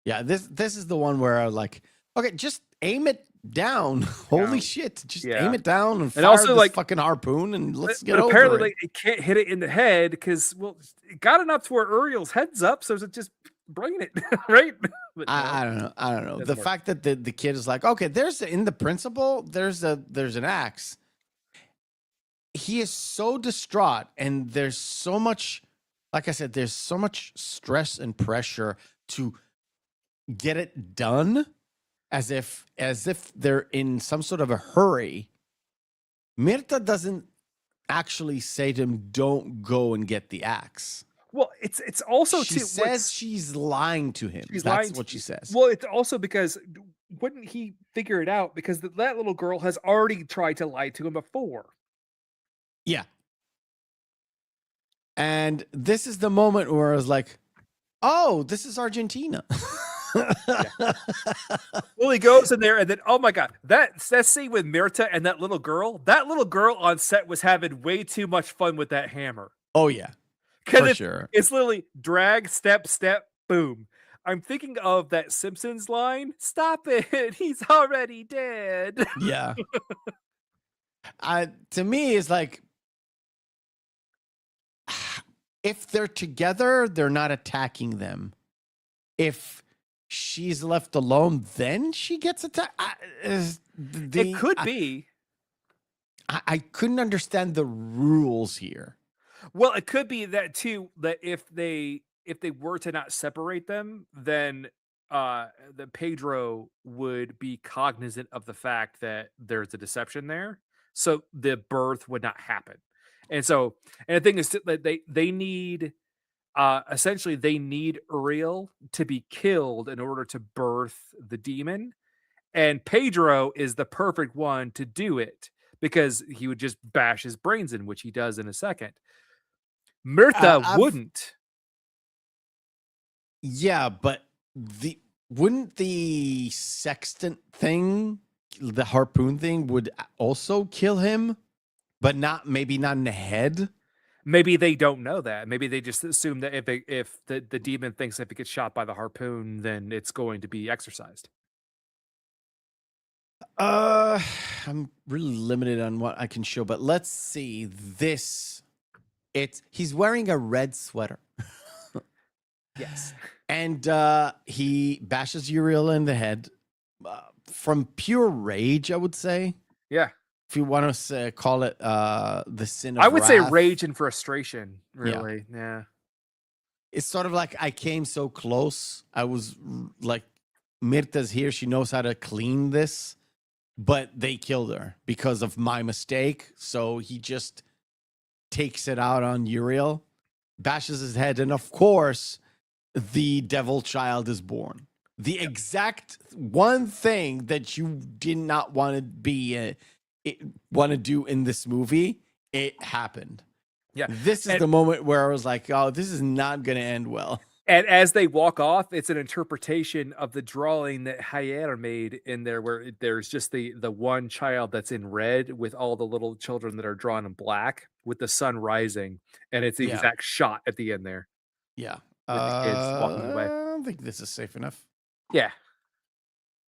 Yeah, this is the one where I like, okay, just aim it down. Holy shit, just aim it down and fire also this like fucking harpoon and let's get but over apparently it. like it can't hit it in the head because, well, it got enough to where Uriel's head's up, so it just bring it, right? But I don't know. I don't know. The fact that the kid is like, okay, in the principle, there's an axe. He is so distraught, and there's so much, like I said, there's so much stress and pressure to get it done, as if they're in some sort of a hurry. Mirta doesn't actually say to him, "Don't go and get the axe." Well, it's also she says she's lying to him. That's what she says. Well, it's also because wouldn't he figure it out? Because that little girl has already tried to lie to him before. Yeah. And this is the moment where I was like, "Oh, this is Argentina." Well, he goes in there, and then oh my god, that scene with Mirta and that little girl on set was having way too much fun with that hammer. Oh yeah. Because sure. It's literally drag, step, boom. I'm thinking of that Simpsons line, "Stop it, he's already dead." Yeah. To me, it's like, if they're together, they're not attacking them. If she's left alone, then she gets attacked. It could be. I couldn't understand the rules here. Well, it could be that too, that if they were to not separate them, then the Pedro would be cognizant of the fact that there's a deception there. So the birth would not happen. And the thing is that they need essentially they need Uriel to be killed in order to birth the demon. And Pedro is the perfect one to do it because he would just bash his brains in, which he does in a second. Mirta wouldn't. Yeah, but wouldn't the sextant thing, the harpoon thing, would also kill him, but maybe not in the head? Maybe they don't know that. Maybe they just assume that if the demon thinks if it gets shot by the harpoon, then it's going to be exorcised. I'm really limited on what I can show, but let's see this. He's wearing a red sweater. Yes. And he bashes Uriel in the head from pure rage, I would say. Yeah. If you want to call it the sin of I would wrath. say rage and frustration, really. Yeah. It's sort of like I came so close. I was like, Mirta's here. She knows how to clean this. But they killed her because of my mistake. So he just takes it out on Uriel, bashes his head, and of course, the devil child is born. The exact one thing that you did not want to do in this movie, it happened. Yeah. This is the moment where I was like, oh, this is not going to end well. And as they walk off, it's an interpretation of the drawing that Javier made in there, where there's just the one child that's in red with all the little children that are drawn in black with the sun rising. And it's the exact shot at the end there. Yeah. With the kids walking away. I don't think this is safe enough. Yeah.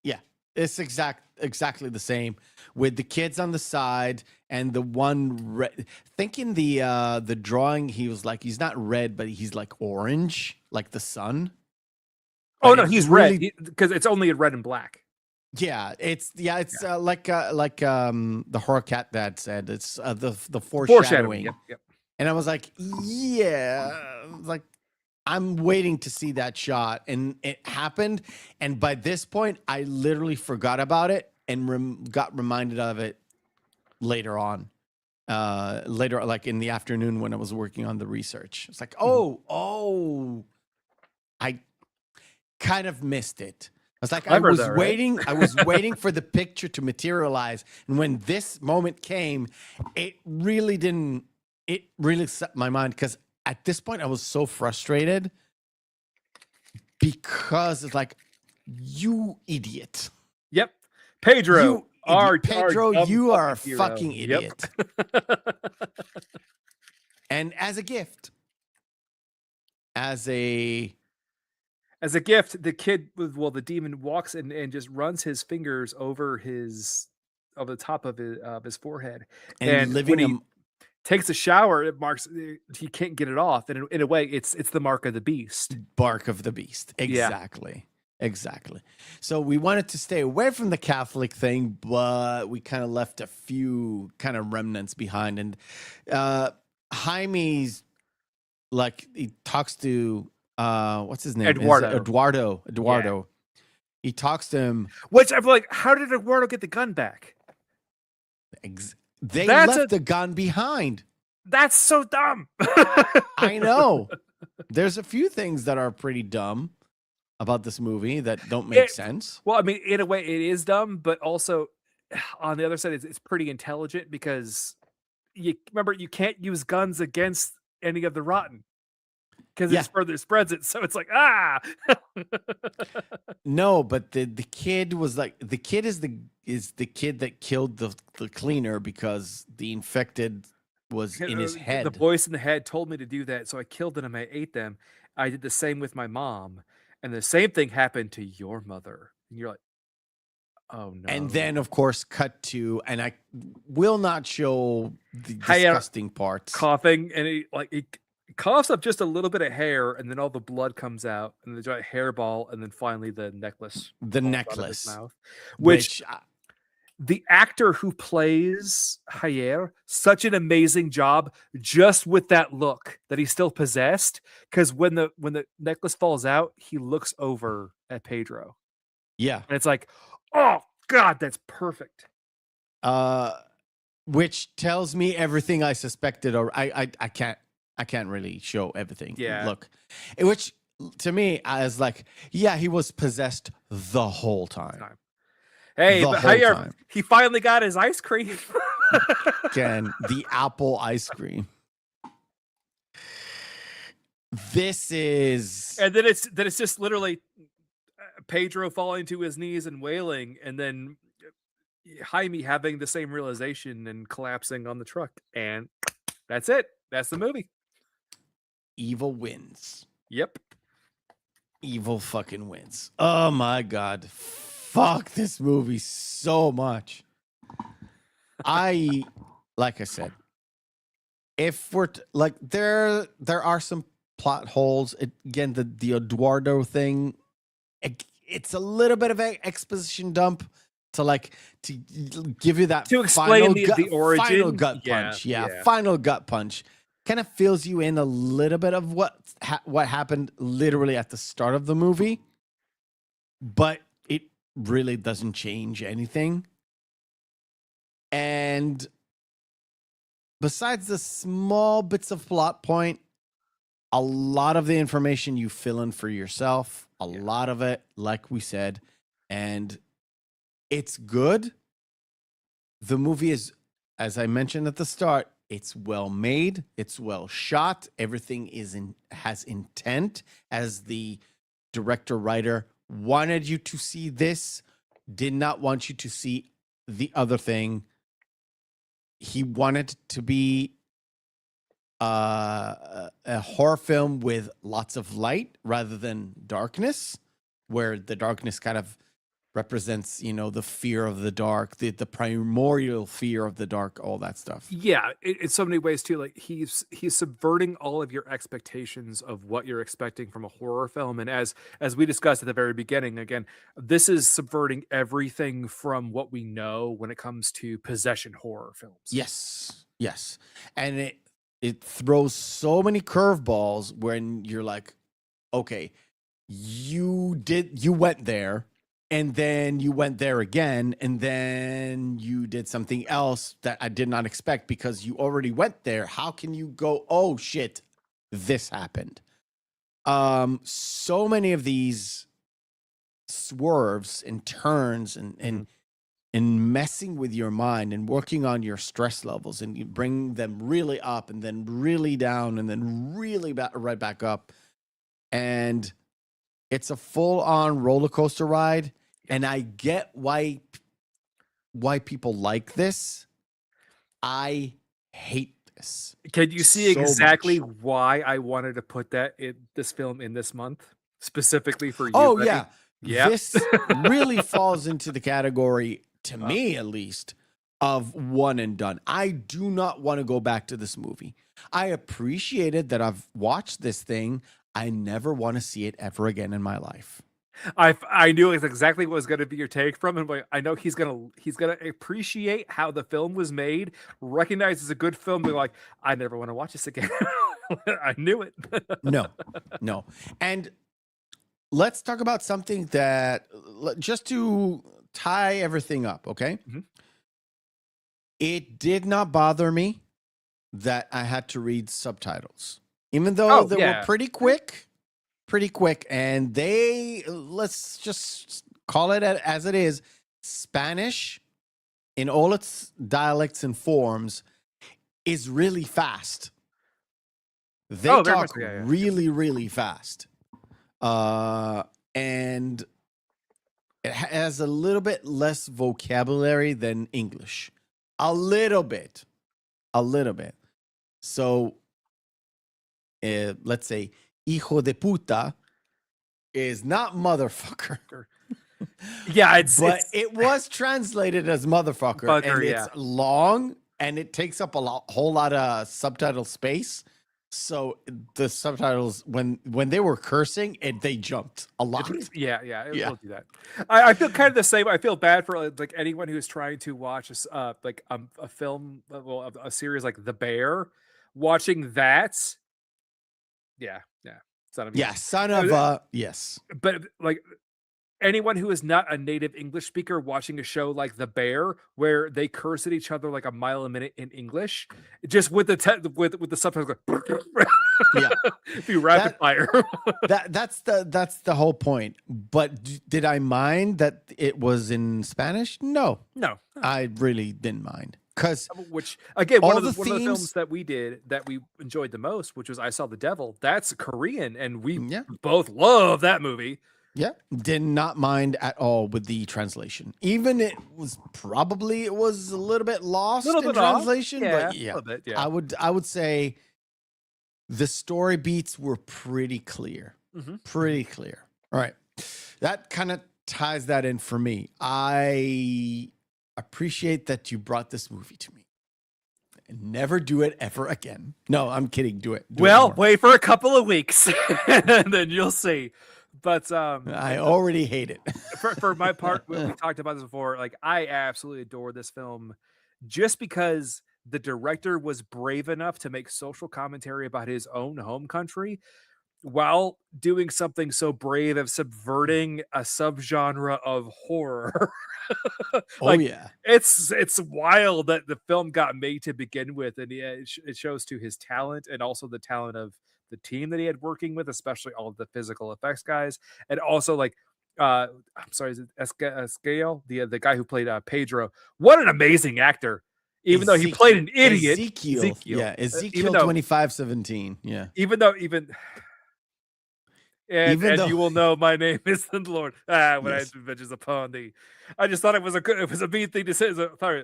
Yeah. It's exactly the same with the kids on the side and the one thinking the drawing, he was like, he's not red, but he's like orange, like the sun. Oh no, he's red because it's only in red and black. Yeah, it's like the horror cat dad said, it's the foreshadowing. Yep. And I was like, like I'm waiting to see that shot, and it happened. And by this point, I literally forgot about it and got reminded of it later on. Later, like in the afternoon when I was working on the research. It's like, I kind of missed it. I was like, I was waiting for the picture to materialize. And when this moment came, it really set my mind, because at this point I was so frustrated because it's like, you idiot. Yep. Pedro, you are a fucking idiot. Yep. And as a gift, the kid, the demon walks and just runs his fingers over the top of his forehead, and takes a shower, it marks he can't get it off, and in a way, it's the mark of the beast. Bark of the beast, exactly. Exactly. So we wanted to stay away from the Catholic thing, but we kind of left a few kind of remnants behind. And Jaime's like, he talks to what's his name? Eduardo. Yeah. He talks to him. Which I'm like, how did Eduardo get the gun back? They left the gun behind. That's so dumb. I know. There's a few things that are pretty dumb about this movie that don't make sense. Well, I mean, in a way, it is dumb, but also on the other side, it's pretty intelligent because you can't use guns against any of the rotten because it further spreads it. So it's like, No, but the kid was like, the kid is the kid that killed the cleaner because the infected was in his head. The voice in the head told me to do that, so I killed them. I ate them. I did the same with my mom. And the same thing happened to your mother. And you're like, oh no. And then, of course, cut to, and I will not show the disgusting parts. Coughing, and he coughs up just a little bit of hair, and then all the blood comes out, and the giant hairball, and then finally the necklace. The necklace. Mouth, which the actor who plays Javier, such an amazing job just with that look that he's still possessed. Because when the necklace falls out, he looks over at Pedro. Yeah. And it's like, oh God, that's perfect. Which tells me everything I suspected, or I can't really show everything. Yeah. Look. Which to me, I was like, yeah, he was possessed the whole time. Hey, but he finally got his ice cream. Again, the apple ice cream. This is, and then it's just literally Pedro falling to his knees and wailing, and then Jaime having the same realization and collapsing on the truck, and that's it. That's the movie. Evil wins. Yep. Evil fucking wins. Oh my God. Fuck this movie so much. Like I said, if we're there are some plot holes. Again, the Eduardo thing, it's a little bit of an exposition dump to give you that to explain the origin, final gut punch. Yeah, final gut punch. Kind of fills you in a little bit of what happened literally at the start of the movie, but it really doesn't change anything. And besides the small bits of plot point, a lot of the information you fill in for yourself, a lot of it, like we said, and it's good. The movie is, as I mentioned at the start, it's well made, it's well shot, everything has intent, as the director writer wanted you to see this, did not want you to see the other thing. He wanted to be a horror film with lots of light rather than darkness, where the darkness kind of represents, the fear of the dark, the primordial fear of the dark, all that stuff. Yeah, in so many ways too. Like he's subverting all of your expectations of what you're expecting from a horror film, and as we discussed at the very beginning, again, this is subverting everything from what we know when it comes to possession horror films. Yes, and it throws so many curveballs when you're like, okay, you went there. And then you went there again, and then you did something else that I did not expect because you already went there. How can you go, oh shit, this happened? So many of these swerves and turns and messing with your mind and working on your stress levels, and you bring them really up and then really down and then really right back up. And it's a full-on roller coaster ride, and I get why people like this. I hate this. Can you see exactly why I wanted to put this film in this month specifically for you? Oh, buddy? yeah. This really falls into the category, to me at least, of one and done. I do not want to go back to this movie. I appreciated that I've watched this thing. I never want to see it ever again in my life. I knew it's exactly what was going to be your take from him. But I know he's gonna appreciate how the film was made, recognize it's a good film, be like, I never want to watch this again. I knew it. No. And let's talk about something that, just to tie everything up, okay? Mm-hmm. It did not bother me that I had to read subtitles, even though they were pretty quick, and let's just call it as it is. Spanish, in all its dialects and forms, is really fast. They talk really, really fast. And it has a little bit less vocabulary than English. A little bit. So, let's say, hijo de puta is not motherfucker. Yeah, it was translated as motherfucker, and it's long, and it takes up a whole lot of subtitle space. So the subtitles, when they were cursing, they jumped a lot. It will do that. I feel kind of the same. I feel bad for like anyone who's trying to watch a film, a series like The Bear, watching that. Yeah, son of a yes. But like anyone who is not a native English speaker watching a show like The Bear, where they curse at each other like a mile a minute in English, just with the with the subtitles, be rapid fire. That's the whole point. But did I mind that it was in Spanish? No, I really didn't mind. Which again, one of the films that we did that we enjoyed the most, which was I Saw the Devil. That's Korean, and we both love that movie. Yeah, did not mind at all with the translation. Even it was a little bit lost in translation, but a little bit, yeah. I would say the story beats were pretty clear. Mm-hmm. Pretty clear. All right. That kind of ties that in for me. I appreciate that you brought this movie to me. Never do it ever again. No, I'm kidding. Do it. Wait for a couple of weeks and then you'll see. But I already hate it. for my part, we talked about this before. Like, I absolutely adore this film just because the director was brave enough to make social commentary about his own home country while doing something so brave as subverting a subgenre of horror. It's wild that the film got made to begin with, and it shows to his talent and also the talent of the team that he had working with, especially all of the physical effects guys, and also I'm sorry, is it Ezequiel, the guy who played Pedro? What an amazing actor! Even though he played an idiot, Ezekiel 2517. Yeah, even you will know my name is the Lord. When I had vengeance upon thee. I just thought it was a mean thing to say. Sorry,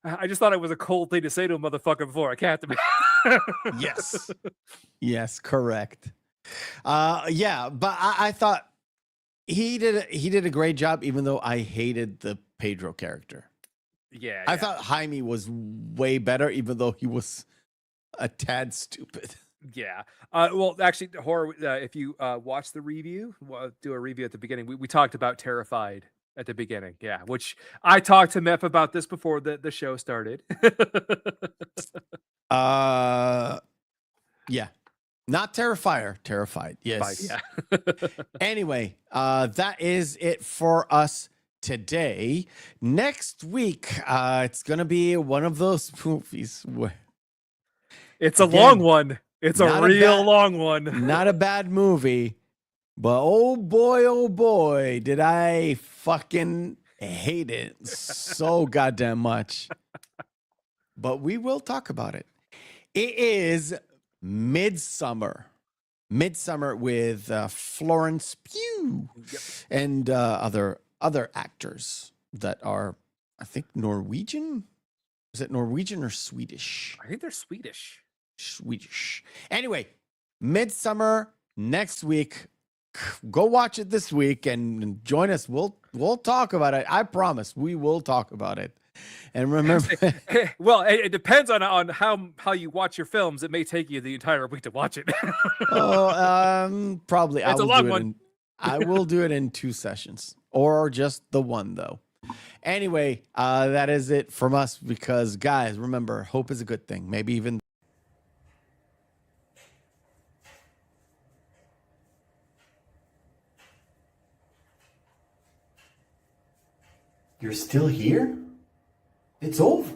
I just thought it was a cold thing to say to a motherfucker before I capped him. Yes, correct. But I thought he did a great job, even though I hated the Pedro character. I thought Jaime was way better, even though he was a tad stupid. Yeah. Well, actually, horror. If you watch the review, we'll do a review at the beginning. We talked about Terrified at the beginning. Yeah, which I talked to Mef about this before the show started. Yeah. Not Terrifier. Terrified. Yes. Yeah. Anyway, that is it for us today. Next week, it's gonna be one of those movies where it's a long one. It's a real long one. Not a bad movie, but oh boy, did I fucking hate it so goddamn much. But we will talk about it. It is Midsummer. Midsummer with Florence Pugh and other actors that are, I think, Norwegian. Is it Norwegian or Swedish? I think they're Swedish. Anyway, Midsummer next week. Go watch it this week and join us. We'll talk about it. I promise we will talk about it. And remember, well, it depends on how you watch your films. It may take you the entire week to watch it. Probably. It's a long one. I will do it in 2 sessions, or just the one though. Anyway, that is it from us because, guys, remember, hope is a good thing. Maybe even. You're still here? It's over.